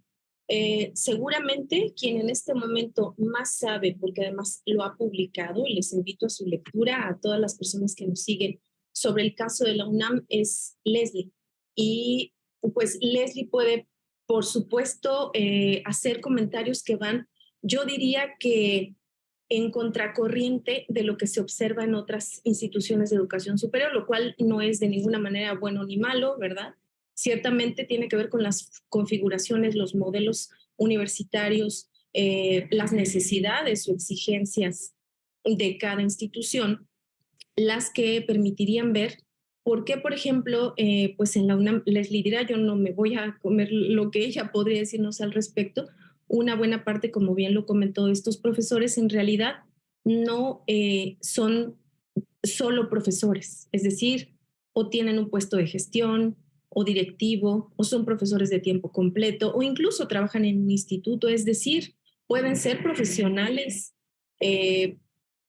Seguramente quien en este momento más sabe, porque además lo ha publicado, y les invito a su lectura a todas las personas que nos siguen sobre el caso de la UNAM, es Leslie. Y pues Leslie puede, por supuesto, hacer comentarios que van, yo diría que en contracorriente de lo que se observa en otras instituciones de educación superior, lo cual no es de ninguna manera bueno ni malo, ¿verdad? Ciertamente tiene que ver con las configuraciones, los modelos universitarios, las necesidades o exigencias de cada institución, las que permitirían ver por qué, por ejemplo, pues en la UNAM, Leslie dirá, yo no me voy a comer lo que ella podría decirnos al respecto. Una buena parte, como bien lo comentó, estos profesores en realidad no son solo profesores, es decir, o tienen un puesto de gestión o directivo, o son profesores de tiempo completo, o incluso trabajan en un instituto, es decir, pueden ser profesionales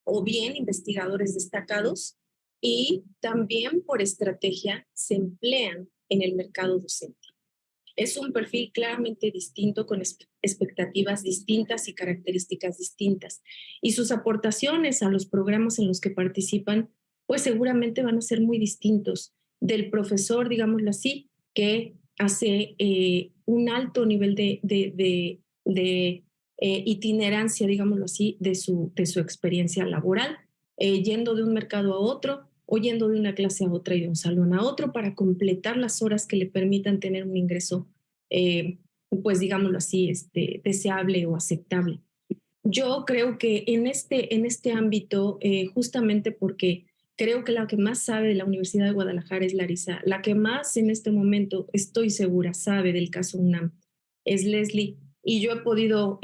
o bien investigadores destacados y también por estrategia se emplean en el mercado docente. Es un perfil claramente distinto, con expectativas distintas y características distintas. Y sus aportaciones a los programas en los que participan, pues seguramente van a ser muy distintos del profesor, digámoslo así, que hace un alto nivel de itinerancia, digámoslo así, de su experiencia laboral, yendo de un mercado a otro, yendo de una clase a otra y de un salón a otro para completar las horas que le permitan tener un ingreso, pues digámoslo así, deseable o aceptable. Yo creo que en este ámbito, justamente porque creo que la que más sabe de la Universidad de Guadalajara es Larisa, la que más en este momento, estoy segura, sabe del caso UNAM es Leslie, y yo he podido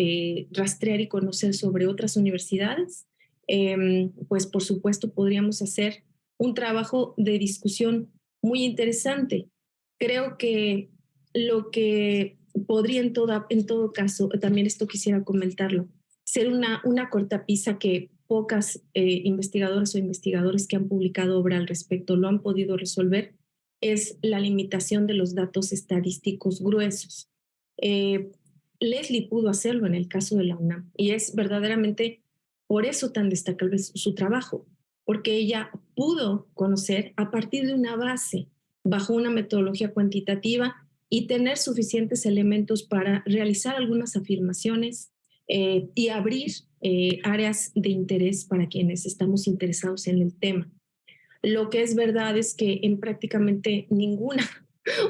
rastrear y conocer sobre otras universidades, pues por supuesto podríamos hacer un trabajo de discusión muy interesante. Creo que lo que podría en todo caso, también esto quisiera comentarlo, ser una cortapisa que pocas investigadoras o investigadores que han publicado obra al respecto lo han podido resolver, es la limitación de los datos estadísticos gruesos. Leslie pudo hacerlo en el caso de la UNAM y es verdaderamente por eso tan destacable su trabajo, porque ella pudo conocer a partir de una base, bajo una metodología cuantitativa y tener suficientes elementos para realizar algunas afirmaciones y abrir áreas de interés para quienes estamos interesados en el tema. Lo que es verdad es que en prácticamente ninguna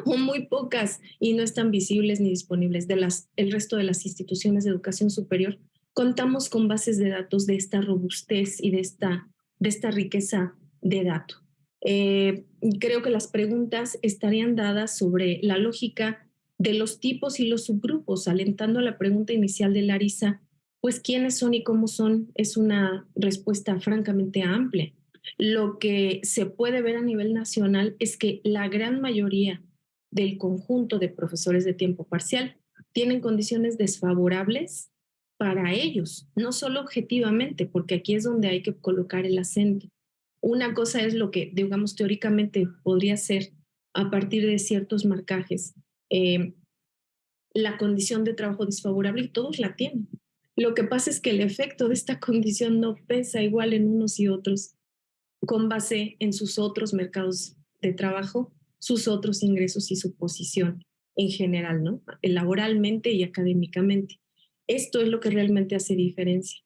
o muy pocas, y no están visibles ni disponibles, el resto de las instituciones de educación superior, contamos con bases de datos de esta robustez y de esta riqueza de datos. Creo que las preguntas estarían dadas sobre la lógica de los tipos y los subgrupos, alentando a la pregunta inicial de Larisa, pues quiénes son y cómo son, es una respuesta francamente amplia. Lo que se puede ver a nivel nacional es que la gran mayoría del conjunto de profesores de tiempo parcial tienen condiciones desfavorables para ellos, no solo objetivamente, porque aquí es donde hay que colocar el acento. Una cosa es lo que, digamos, teóricamente podría ser a partir de ciertos marcajes, la condición de trabajo desfavorable, y todos la tienen. Lo que pasa es que el efecto de esta condición no pesa igual en unos y otros, con base en sus otros mercados de trabajo, sus otros ingresos y su posición en general, ¿no? Laboralmente y académicamente. Esto es lo que realmente hace diferencia.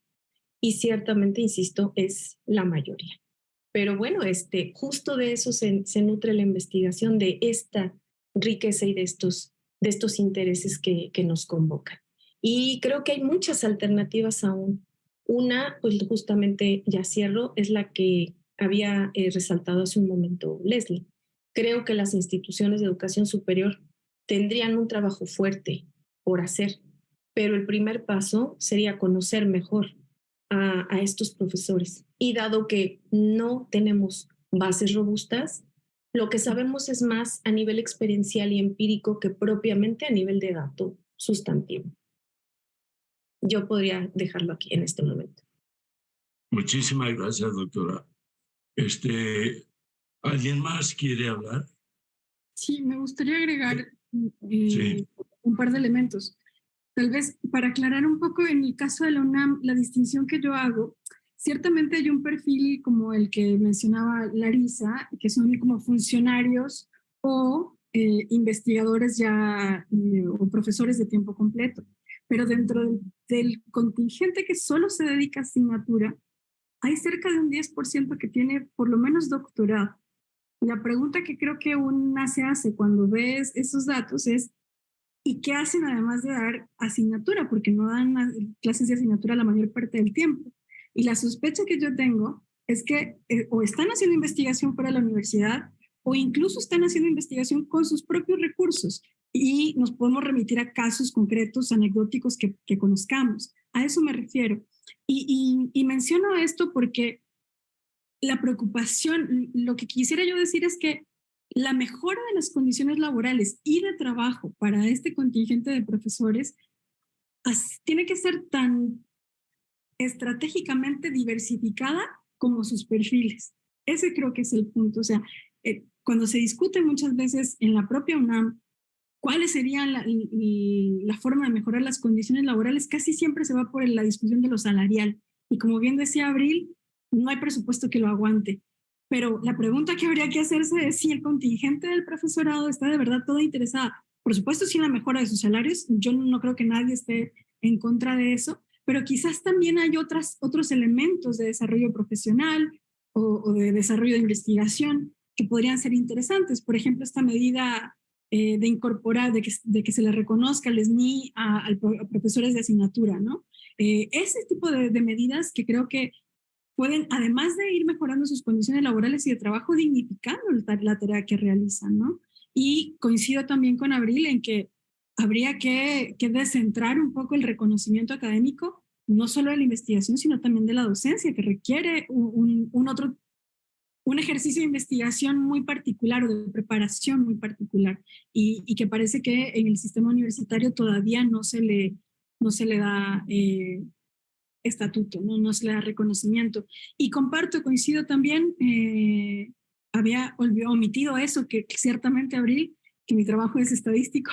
Y ciertamente, insisto, es la mayoría. Pero bueno, justo de eso se nutre la investigación, de esta riqueza y de estos intereses que nos convocan. Y creo que hay muchas alternativas aún. Una, pues justamente ya cierro, es la que había resaltado hace un momento Leslie. Creo que las instituciones de educación superior tendrían un trabajo fuerte por hacer, pero el primer paso sería conocer mejor a estos profesores. Y dado que no tenemos bases robustas, lo que sabemos es más a nivel experiencial y empírico que propiamente a nivel de dato sustantivo. Yo podría dejarlo aquí en este momento. Muchísimas gracias, doctora. ¿Alguien más quiere hablar? Sí, me gustaría agregar Sí. un par de elementos. Tal vez para aclarar un poco en el caso de la UNAM, la distinción que yo hago, ciertamente hay un perfil como el que mencionaba Larisa, que son como funcionarios o investigadores ya o profesores de tiempo completo. Pero dentro del contingente que solo se dedica a asignatura, hay cerca de un 10% que tiene por lo menos doctorado. La pregunta que creo que una se hace cuando ves esos datos es, ¿y qué hacen además de dar asignatura? Porque no dan clases de asignatura la mayor parte del tiempo. Y la sospecha que yo tengo es que o están haciendo investigación para la universidad o incluso están haciendo investigación con sus propios recursos. Y nos podemos remitir a casos concretos, anecdóticos que conozcamos. A eso me refiero. Y menciono esto porque la preocupación, lo que quisiera yo decir es que la mejora de las condiciones laborales y de trabajo para este contingente de profesores tiene que ser tan estratégicamente diversificada como sus perfiles. Ese creo que es el punto. O sea, cuando se discute muchas veces en la propia UNAM cuáles serían la forma de mejorar las condiciones laborales, casi siempre se va por la discusión de lo salarial. Y como bien decía Abril, no hay presupuesto que lo aguante. Pero la pregunta que habría que hacerse es si el contingente del profesorado está de verdad toda interesada. Por supuesto, sí en la mejora de sus salarios. Yo no creo que nadie esté en contra de eso, pero quizás también hay otros elementos de desarrollo profesional o de desarrollo de investigación que podrían ser interesantes. Por ejemplo, esta medida de incorporar, de que se le reconozca el SNI a profesores de asignatura, ¿no? Ese tipo de medidas que creo que pueden, además de ir mejorando sus condiciones laborales y de trabajo, dignificando la tarea que realizan, ¿no? Y coincido también con Abril en que habría que descentrar un poco el reconocimiento académico, no solo de la investigación, sino también de la docencia, que requiere un ejercicio de investigación muy particular o de preparación muy particular y que parece que en el sistema universitario todavía no se le da estatuto, no se le da reconocimiento. Y coincido también, había omitido eso, que ciertamente, Abril, que mi trabajo es estadístico,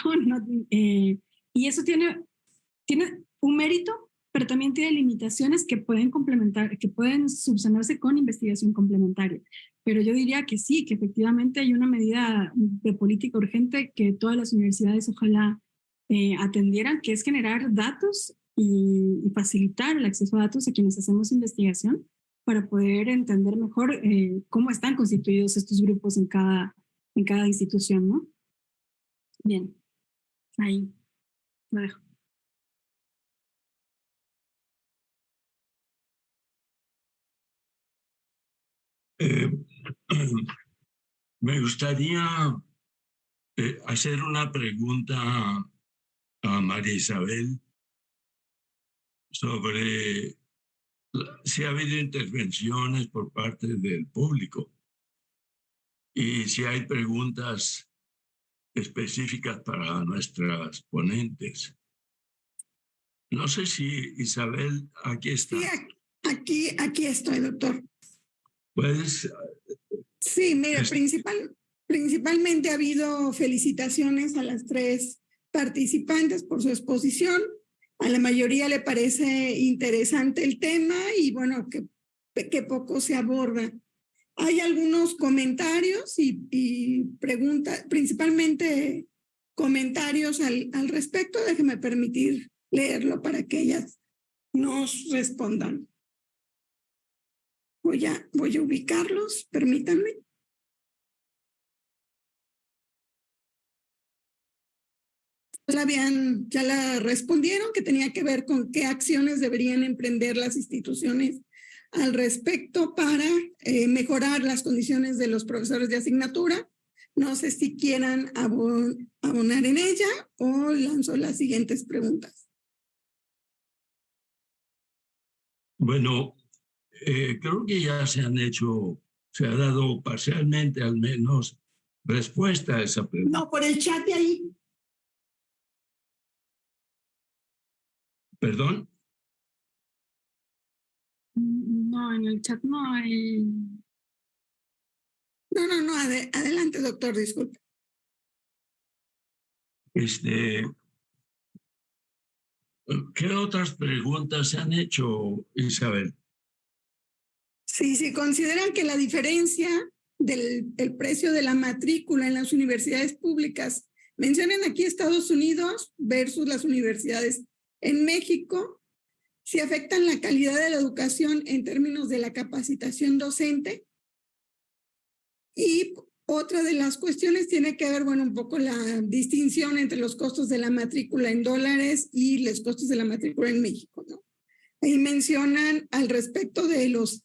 y eso tiene un mérito, pero también tiene limitaciones que pueden complementar, que pueden subsanarse con investigación complementaria. Pero yo diría que sí, que efectivamente hay una medida de política urgente que todas las universidades ojalá atendieran, que es generar datos y facilitar el acceso a datos a quienes hacemos investigación para poder entender mejor cómo están constituidos estos grupos en cada institución, ¿no? Bien, ahí lo dejo. Me gustaría hacer una pregunta a María Isabel sobre si ha habido intervenciones por parte del público y si hay preguntas específicas para nuestras ponentes. No sé si Isabel, aquí está. Sí, aquí estoy, doctor. ¿Puedes? Sí, mire, principalmente ha habido felicitaciones a las 3 participantes por su exposición. A la mayoría le parece interesante el tema y bueno, que poco se aborda. Hay algunos comentarios y preguntas, principalmente comentarios al respecto. Déjeme permitir leerlo para que ellas nos respondan. Voy a ubicarlos, permítanme. Ya la respondieron, que tenía que ver con qué acciones deberían emprender las instituciones al respecto para mejorar las condiciones de los profesores de asignatura. No sé si quieran abonar en ella o lanzo las siguientes preguntas. Bueno, creo que ya se ha dado parcialmente al menos respuesta a esa pregunta. No, por el chat de ahí. ¿Perdón? No, en el chat no hay. No, adelante, doctor, disculpe. ¿Qué otras preguntas se han hecho, Isabel? Sí, si consideran que la diferencia del precio de la matrícula en las universidades públicas, mencionen aquí Estados Unidos versus las universidades en México, si afectan la calidad de la educación en términos de la capacitación docente. Y otra de las cuestiones tiene que ver, bueno, un poco la distinción entre los costos de la matrícula en dólares y los costos de la matrícula en México, ¿no? Ahí mencionan al respecto de los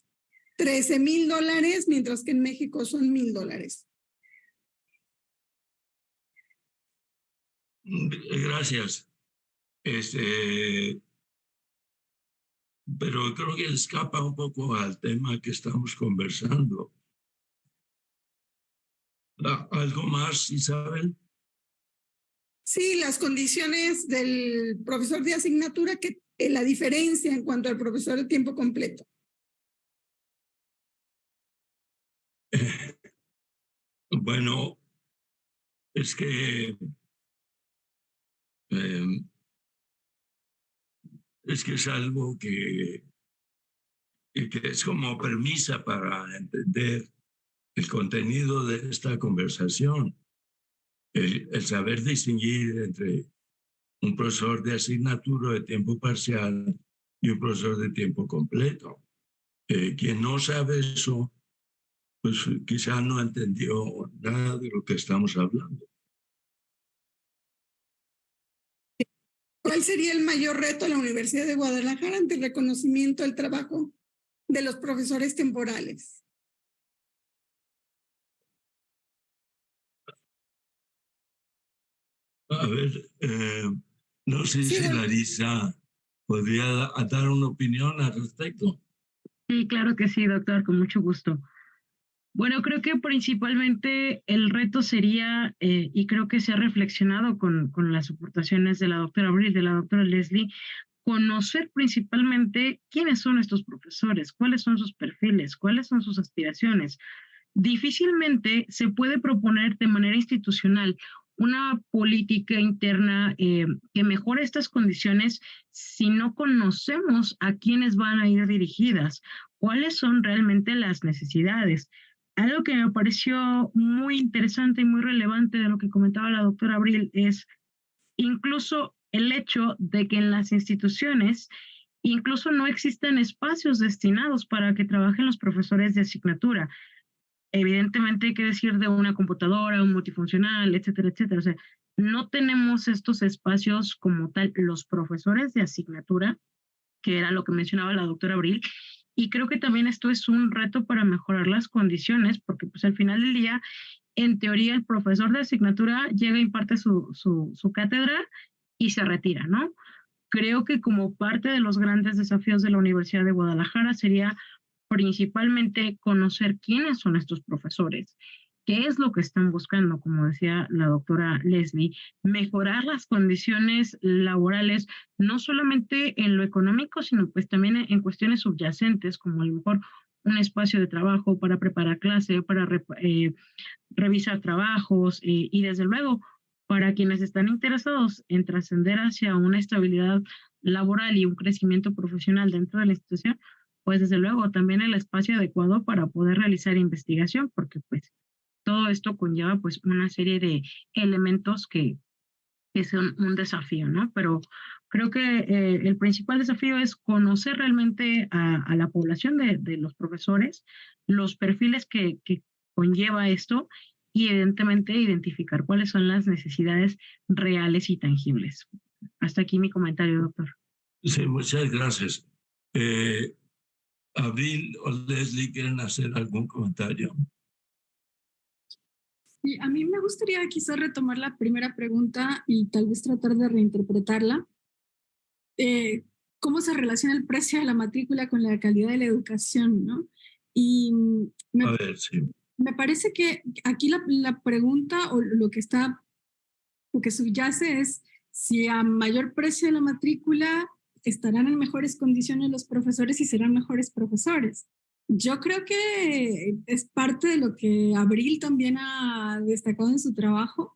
$13,000, mientras que en México son $1,000. Gracias. Pero creo que escapa un poco al tema que estamos conversando. ¿Algo más, Isabel? Sí, las condiciones del profesor de asignatura, que la diferencia en cuanto al profesor de tiempo completo. Bueno, es que es algo que es como premisa para entender el contenido de esta conversación, el saber distinguir entre un profesor de asignatura de tiempo parcial y un profesor de tiempo completo. Quien no sabe eso pues quizá no entendió nada de lo que estamos hablando. ¿Cuál sería el mayor reto de la Universidad de Guadalajara ante el reconocimiento del trabajo de los profesores temporales? A ver, no sé Sí, si Larisa podría dar una opinión al respecto. Sí, claro que sí, doctor, con mucho gusto. Bueno, creo que principalmente el reto sería, y creo que se ha reflexionado con las aportaciones de la doctora Abril, de la doctora Leslie, conocer principalmente quiénes son estos profesores, cuáles son sus perfiles, cuáles son sus aspiraciones. Difícilmente se puede proponer de manera institucional una política interna que mejore estas condiciones si no conocemos a quiénes van a ir dirigidas, cuáles son realmente las necesidades. Algo que me pareció muy interesante y muy relevante de lo que comentaba la doctora Abril es incluso el hecho de que en las instituciones incluso no existen espacios destinados para que trabajen los profesores de asignatura. Evidentemente hay que decir de una computadora, un multifuncional, etcétera, etcétera. O sea, no tenemos estos espacios como tal, los profesores de asignatura, que era lo que mencionaba la doctora Abril, y creo que también esto es un reto para mejorar las condiciones, porque pues al final del día, en teoría, el profesor de asignatura llega, imparte su cátedra y se retira, ¿no? Creo que como parte de los grandes desafíos de la Universidad de Guadalajara sería principalmente conocer quiénes son estos profesores, qué es lo que están buscando, como decía la doctora Leslie, mejorar las condiciones laborales, no solamente en lo económico, sino pues también en cuestiones subyacentes, como a lo mejor un espacio de trabajo para preparar clase, para revisar trabajos y desde luego para quienes están interesados en trascender hacia una estabilidad laboral y un crecimiento profesional dentro de la institución, pues desde luego también el espacio adecuado para poder realizar investigación, porque pues todo esto conlleva pues una serie de elementos que son un desafío, ¿no? Pero creo que el principal desafío es conocer realmente a la población de los profesores, los perfiles que conlleva esto y evidentemente identificar cuáles son las necesidades reales y tangibles. Hasta aquí mi comentario, doctor. Sí, muchas gracias. Abril o Leslie, ¿quieren hacer algún comentario? Sí, a mí me gustaría quizás retomar la primera pregunta y tal vez tratar de reinterpretarla. ¿Cómo se relaciona el precio de la matrícula con la calidad de la educación, ¿no? Y A ver, sí. me parece que aquí la pregunta o lo que subyace es si a mayor precio de la matrícula estarán en mejores condiciones los profesores y serán mejores profesores. Yo creo que es parte de lo que Abril también ha destacado en su trabajo.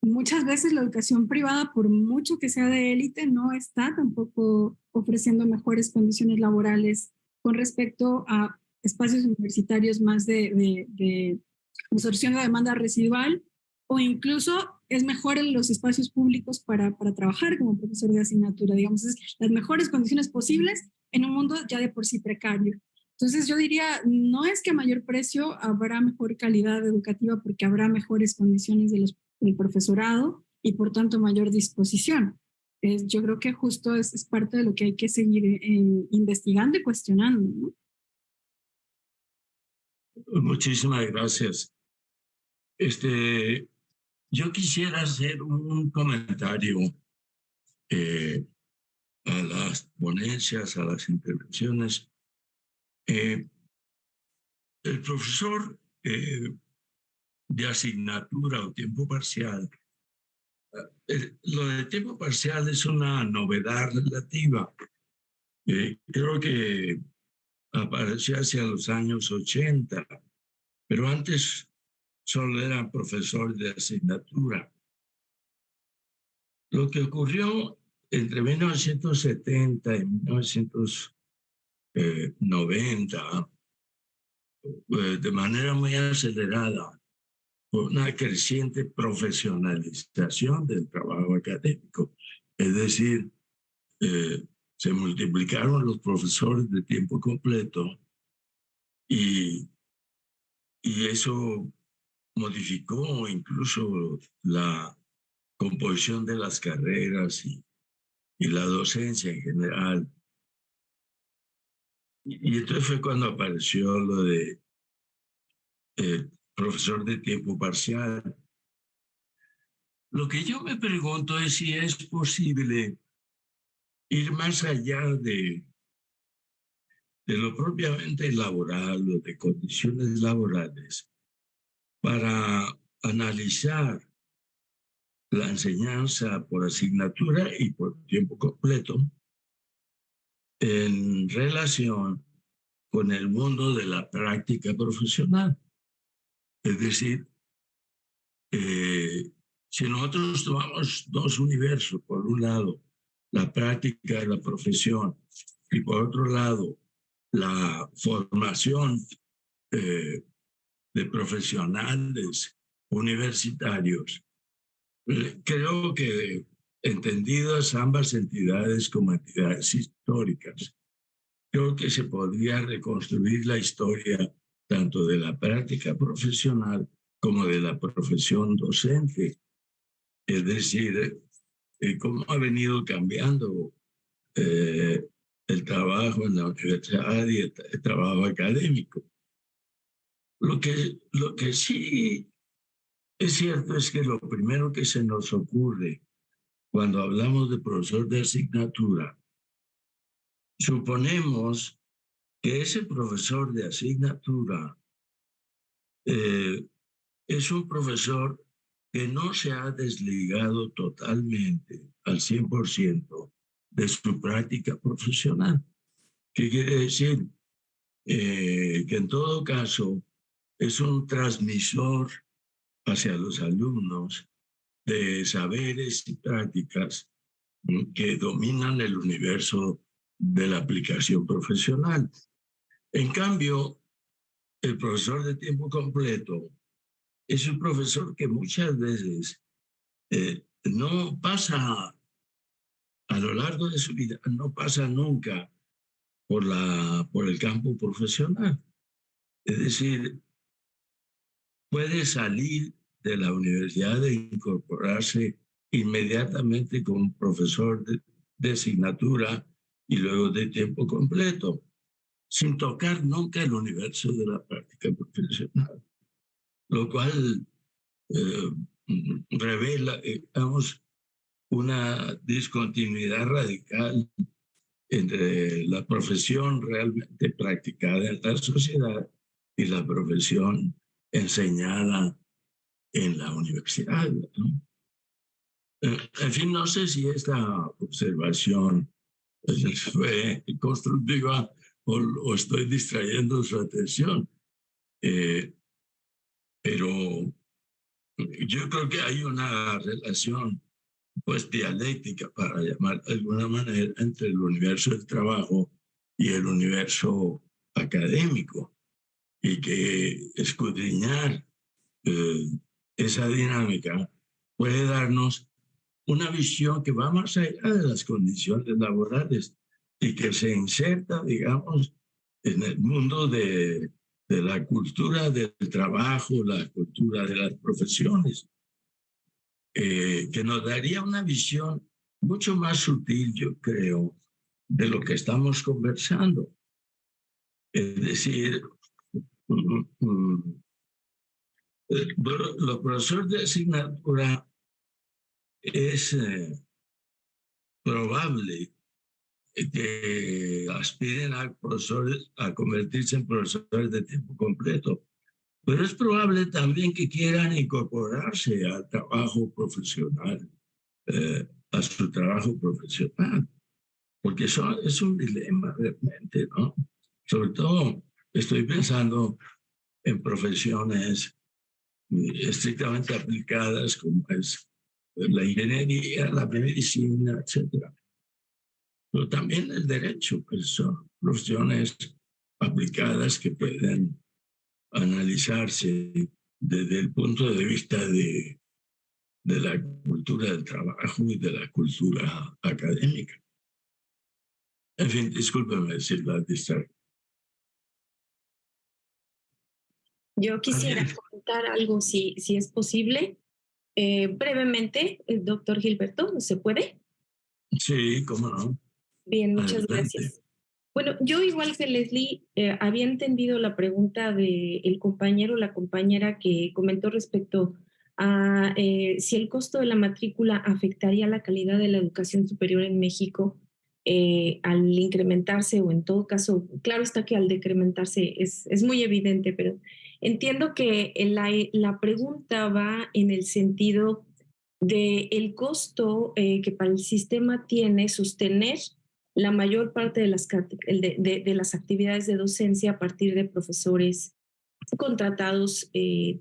Muchas veces la educación privada, por mucho que sea de élite, no está tampoco ofreciendo mejores condiciones laborales con respecto a espacios universitarios más de absorción de demanda residual, o incluso es mejor en los espacios públicos para trabajar como profesor de asignatura, digamos, es las mejores condiciones posibles en un mundo ya de por sí precario. Entonces yo diría, no es que a mayor precio habrá mejor calidad educativa porque habrá mejores condiciones del profesorado y por tanto mayor disposición. Yo creo que justo es parte de lo que hay que seguir investigando y cuestionando, ¿no? Muchísimas gracias. Yo quisiera hacer un comentario a las ponencias, a las intervenciones. El profesor de asignatura o tiempo parcial, lo de tiempo parcial es una novedad relativa. Creo que apareció hacia los años 80, pero antes solo era profesor de asignatura. Lo que ocurrió entre 1970 y 1990, de manera muy acelerada, por una creciente profesionalización del trabajo académico. Es decir, se multiplicaron los profesores de tiempo completo y eso modificó incluso la composición de las carreras y la docencia en general. Y entonces fue cuando apareció lo de profesor de tiempo parcial. Lo que yo me pregunto es si es posible ir más allá de lo propiamente laboral o de condiciones laborales para analizar la enseñanza por asignatura y por tiempo completo en relación con el mundo de la práctica profesional. Es decir, si nosotros tomamos dos universos, por un lado, la práctica de la profesión y por otro lado, la formación de profesionales universitarios, creo que entendidas ambas entidades como entidades históricas, creo que se podría reconstruir la historia tanto de la práctica profesional como de la profesión docente. Es decir, cómo ha venido cambiando el trabajo en la universidad y el trabajo académico. Lo que sí es cierto es que lo primero que se nos ocurre cuando hablamos de profesor de asignatura, suponemos que ese profesor de asignatura es un profesor que no se ha desligado totalmente al 100% de su práctica profesional. ¿Qué quiere decir? Que en todo caso es un transmisor hacia los alumnos de saberes y prácticas que dominan el universo de la aplicación profesional. En cambio, el profesor de tiempo completo es un profesor que muchas veces no pasa a lo largo de su vida, no pasa nunca por el campo profesional. Es decir, puede salir de la universidad e incorporarse inmediatamente como profesor de asignatura y luego de tiempo completo, sin tocar nunca el universo de la práctica profesional, lo cual revela, digamos, una discontinuidad radical entre la profesión realmente practicada en la sociedad y la profesión enseñada en la universidad, ¿no? En fin, no sé si esta observación fue constructiva o estoy distrayendo su atención, pero yo creo que hay una relación pues dialéctica, para llamar de alguna manera, entre el universo del trabajo y el universo académico, y que escudriñar esa dinámica puede darnos una visión que va más allá de las condiciones laborales y que se inserta, digamos, en el mundo de la cultura del trabajo, la cultura de las profesiones, que nos daría una visión mucho más sutil, yo creo, de lo que estamos conversando. Es decir, los profesores de asignatura es probable que aspiren a convertirse en profesores de tiempo completo, pero es probable también que quieran incorporarse al trabajo profesional, a su trabajo profesional, porque eso es un dilema realmente, ¿no? Sobre todo estoy pensando en profesiones estrictamente aplicadas como es la ingeniería, la medicina, etcétera. Pero también el derecho, pues son profesiones aplicadas que pueden analizarse desde el punto de vista de la cultura del trabajo y de la cultura académica. En fin, discúlpeme si la distraigo. Yo quisiera comentar algo, si es posible. Brevemente, el doctor Gilberto, ¿se puede? Sí, cómo no. Bien, muchas Adelante. gracias. Bueno, yo igual que Leslie, había entendido la pregunta del compañero o la compañera que comentó respecto a si el costo de la matrícula afectaría la calidad de la educación superior en México al incrementarse, o en todo caso, claro está que al decrementarse es muy evidente, pero entiendo que la pregunta va en el sentido de el costo que para el sistema tiene sostener la mayor parte de las actividades de docencia a partir de profesores contratados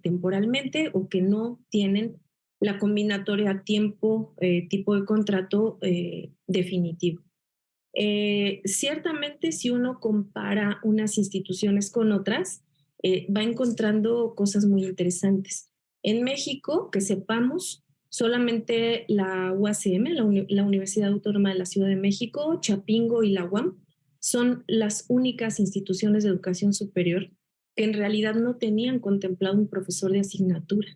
temporalmente o que no tienen la combinatoria a tiempo, tipo de contrato definitivo. Ciertamente, si uno compara unas instituciones con otras, va encontrando cosas muy interesantes. En México, que sepamos, solamente la UACM, la Universidad Autónoma de la Ciudad de México, Chapingo y la UAM son las únicas instituciones de educación superior que en realidad no tenían contemplado un profesor de asignatura.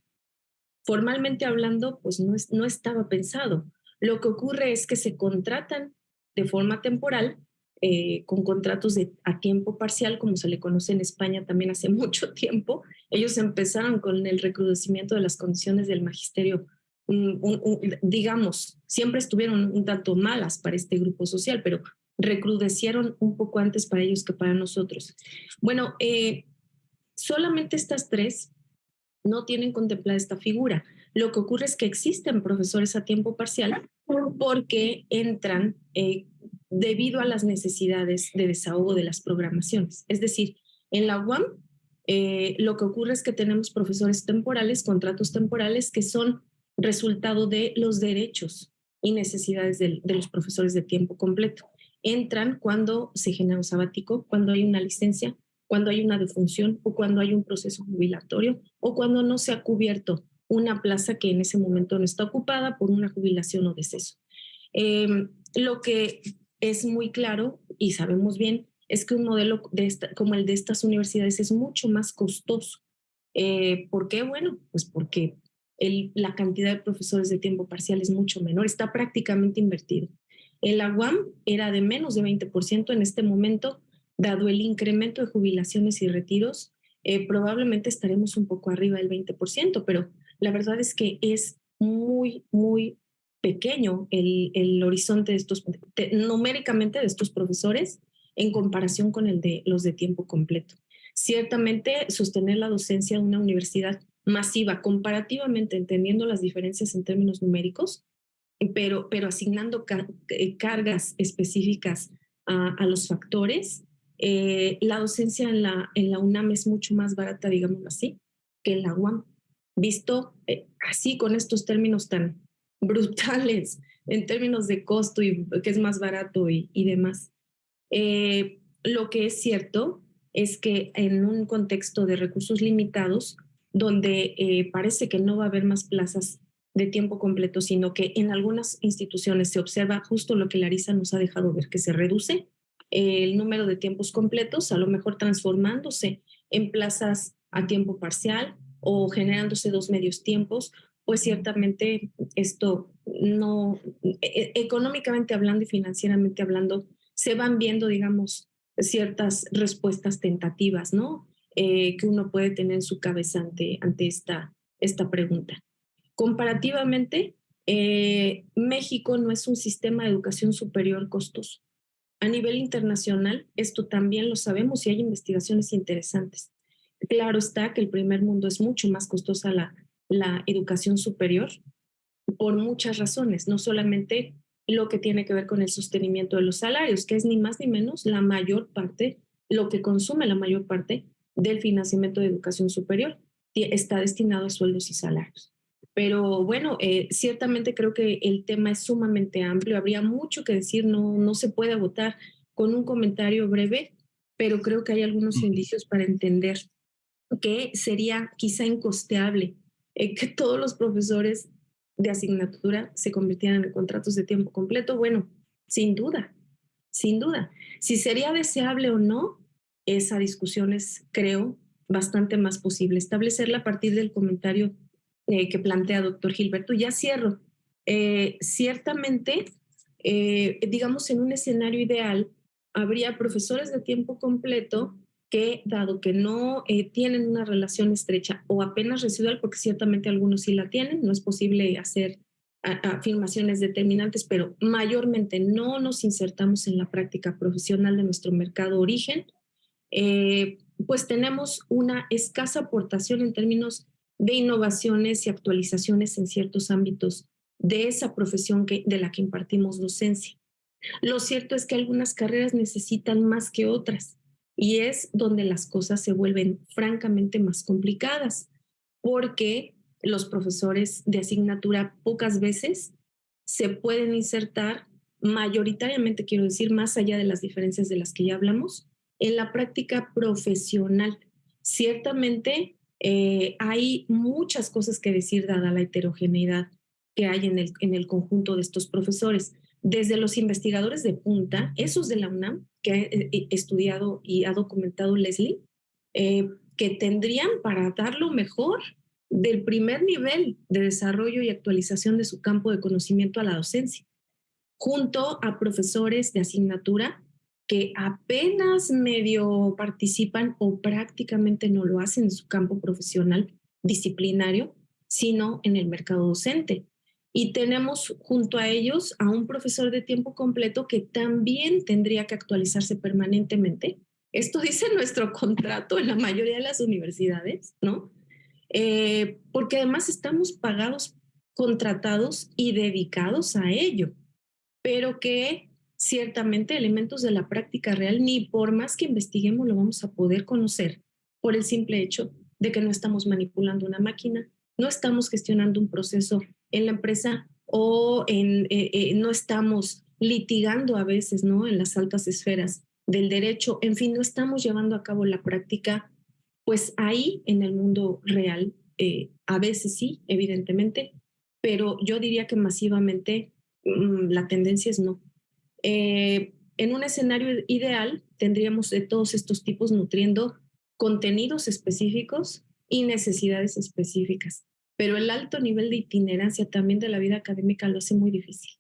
Formalmente hablando, pues no estaba pensado. Lo que ocurre es que se contratan de forma temporal, con contratos a tiempo parcial, como se le conoce en España también hace mucho tiempo. Ellos empezaron con el recrudecimiento de las condiciones del magisterio. Digamos, siempre estuvieron un tanto malas para este grupo social, pero recrudecieron un poco antes para ellos que para nosotros. Bueno, solamente estas tres no tienen contemplada esta figura. Lo que ocurre es que existen profesores a tiempo parcial porque entran debido a las necesidades de desahogo de las programaciones. Es decir, en la UAM lo que ocurre es que tenemos profesores temporales, contratos temporales que son resultado de los derechos y necesidades de los profesores de tiempo completo. Entran cuando se genera un sabático, cuando hay una licencia, cuando hay una defunción o cuando hay un proceso jubilatorio o cuando no se ha cubierto una plaza que en ese momento no está ocupada por una jubilación o deceso. Lo que es muy claro y sabemos bien es que un modelo como el de estas universidades es mucho más costoso. ¿Por qué? Bueno, pues porque la cantidad de profesores de tiempo parcial es mucho menor, está prácticamente invertido. En la UAM era de menos de 20%, en este momento, dado el incremento de jubilaciones y retiros, probablemente estaremos un poco arriba del 20%, pero la verdad es que es muy, muy pequeño el horizonte de estos, numéricamente de estos profesores en comparación con el de los de tiempo completo. Ciertamente, sostener la docencia de una universidad masiva, comparativamente entendiendo las diferencias en términos numéricos, pero asignando cargas específicas a los factores, la docencia en la UNAM es mucho más barata, digámoslo así, que en la UAM. Visto así con estos términos tan brutales en términos de costo y que es más barato y demás. Lo que es cierto es que en un contexto de recursos limitados, donde parece que no va a haber más plazas de tiempo completo, sino que en algunas instituciones se observa justo lo que Larisa nos ha dejado ver, que se reduce el número de tiempos completos, a lo mejor transformándose en plazas a tiempo parcial o generándose dos medios tiempos, pues ciertamente esto no, económicamente hablando y financieramente hablando, se van viendo, digamos, ciertas respuestas tentativas, ¿no? Que uno puede tener en su cabeza ante esta pregunta. Comparativamente, México no es un sistema de educación superior costoso. A nivel internacional, esto también lo sabemos y hay investigaciones interesantes. Claro está que el primer mundo es mucho más costosa la educación superior por muchas razones, no solamente lo que tiene que ver con el sostenimiento de los salarios, que es ni más ni menos la mayor parte, lo que consume la mayor parte del financiamiento de educación superior, está destinado a sueldos y salarios. Pero bueno, ciertamente creo que el tema es sumamente amplio, habría mucho que decir, no se puede agotar con un comentario breve, pero creo que hay algunos indicios para entender que sería quizá incosteable que todos los profesores de asignatura se convirtieran en contratos de tiempo completo. Bueno, sin duda, sin duda. Si sería deseable o no, esa discusión es, creo, bastante más posible. Establecerla a partir del comentario que plantea doctor Gilberto. Ya cierro. Ciertamente, digamos, en un escenario ideal, habría profesores de tiempo completo que, dado que no tienen una relación estrecha o apenas residual, porque ciertamente algunos sí la tienen, no es posible hacer afirmaciones determinantes, pero mayormente no nos insertamos en la práctica profesional de nuestro mercado origen, pues tenemos una escasa aportación en términos de innovaciones y actualizaciones en ciertos ámbitos de esa profesión de la que impartimos docencia. Lo cierto es que algunas carreras necesitan más que otras y es donde las cosas se vuelven francamente más complicadas, porque los profesores de asignatura pocas veces se pueden insertar mayoritariamente, quiero decir, más allá de las diferencias de las que ya hablamos, en la práctica profesional. Ciertamente hay muchas cosas que decir dada la heterogeneidad que hay en el conjunto de estos profesores. Desde los investigadores de punta, esos de la UNAM, que ha estudiado y ha documentado Leslie, que tendrían para dar lo mejor del primer nivel de desarrollo y actualización de su campo de conocimiento a la docencia, junto a profesores de asignatura que apenas medio participan o prácticamente no lo hacen en su campo profesional disciplinario, sino en el mercado docente. Y tenemos junto a ellos a un profesor de tiempo completo que también tendría que actualizarse permanentemente. Esto dice nuestro contrato en la mayoría de las universidades, ¿no? Porque además estamos pagados, contratados y dedicados a ello, pero que ciertamente elementos de la práctica real, ni por más que investiguemos, lo vamos a poder conocer por el simple hecho de que no estamos manipulando una máquina, no estamos gestionando un proceso en la empresa o no estamos litigando a veces, ¿no?, en las altas esferas del derecho. En fin, no estamos llevando a cabo la práctica, pues ahí en el mundo real. A veces sí, evidentemente, pero yo diría que masivamente la tendencia es no. En un escenario ideal tendríamos de todos estos tipos nutriendo contenidos específicos y necesidades específicas, pero el alto nivel de itinerancia también de la vida académica lo hace muy difícil,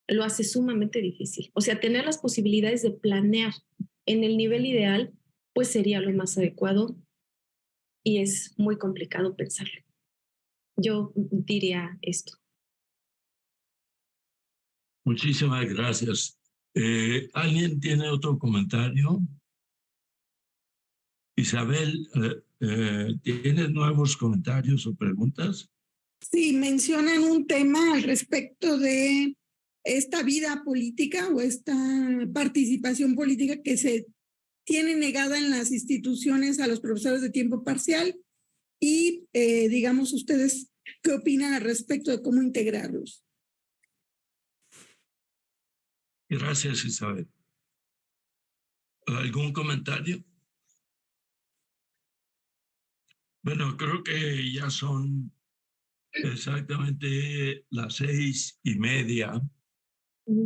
lo hace sumamente difícil. O sea, tener las posibilidades de planear en el nivel ideal, pues sería lo más adecuado y es muy complicado pensarlo. Yo diría esto. Muchísimas gracias. ¿Alguien tiene otro comentario? Isabel, ¿tienes nuevos comentarios o preguntas? Sí, mencionan un tema al respecto de esta vida política o esta participación política que se tiene negada en las instituciones a los profesores de tiempo parcial y, digamos, ustedes, ¿qué opinan al respecto de cómo integrarlos? Gracias, Isabel. ¿Algún comentario? Bueno, creo que ya son exactamente las 6:30.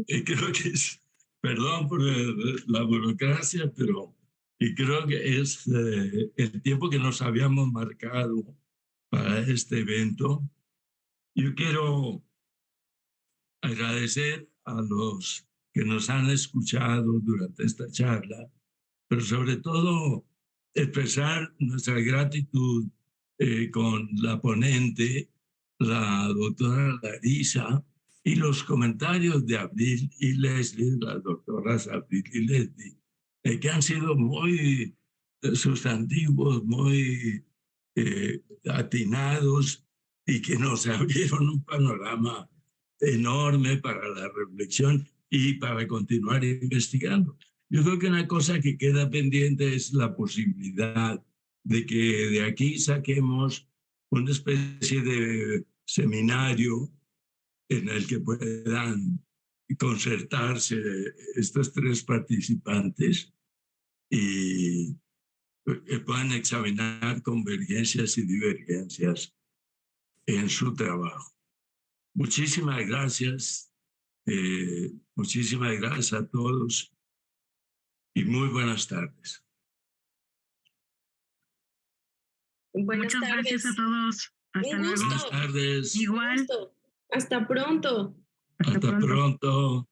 Creo que es, perdón por la burocracia, pero y creo que es el tiempo que nos habíamos marcado para este evento. Yo quiero agradecer a los que nos han escuchado durante esta charla, pero sobre todo expresar nuestra gratitud con la ponente, la doctora Larisa, y los comentarios de Abril y Leslie, las doctoras Abril y Leslie, que han sido muy sustantivos, muy atinados y que nos abrieron un panorama enorme para la reflexión y para continuar investigando. Yo creo que una cosa que queda pendiente es la posibilidad de que de aquí saquemos una especie de seminario en el que puedan concertarse estos tres participantes y puedan examinar convergencias y divergencias en su trabajo. Muchísimas gracias. Muchísimas gracias a todos y muy buenas tardes. Buenas Muchas tardes. gracias a todos. Hasta Un luego. gusto. Buenas tardes. Igual. Hasta pronto. Hasta pronto.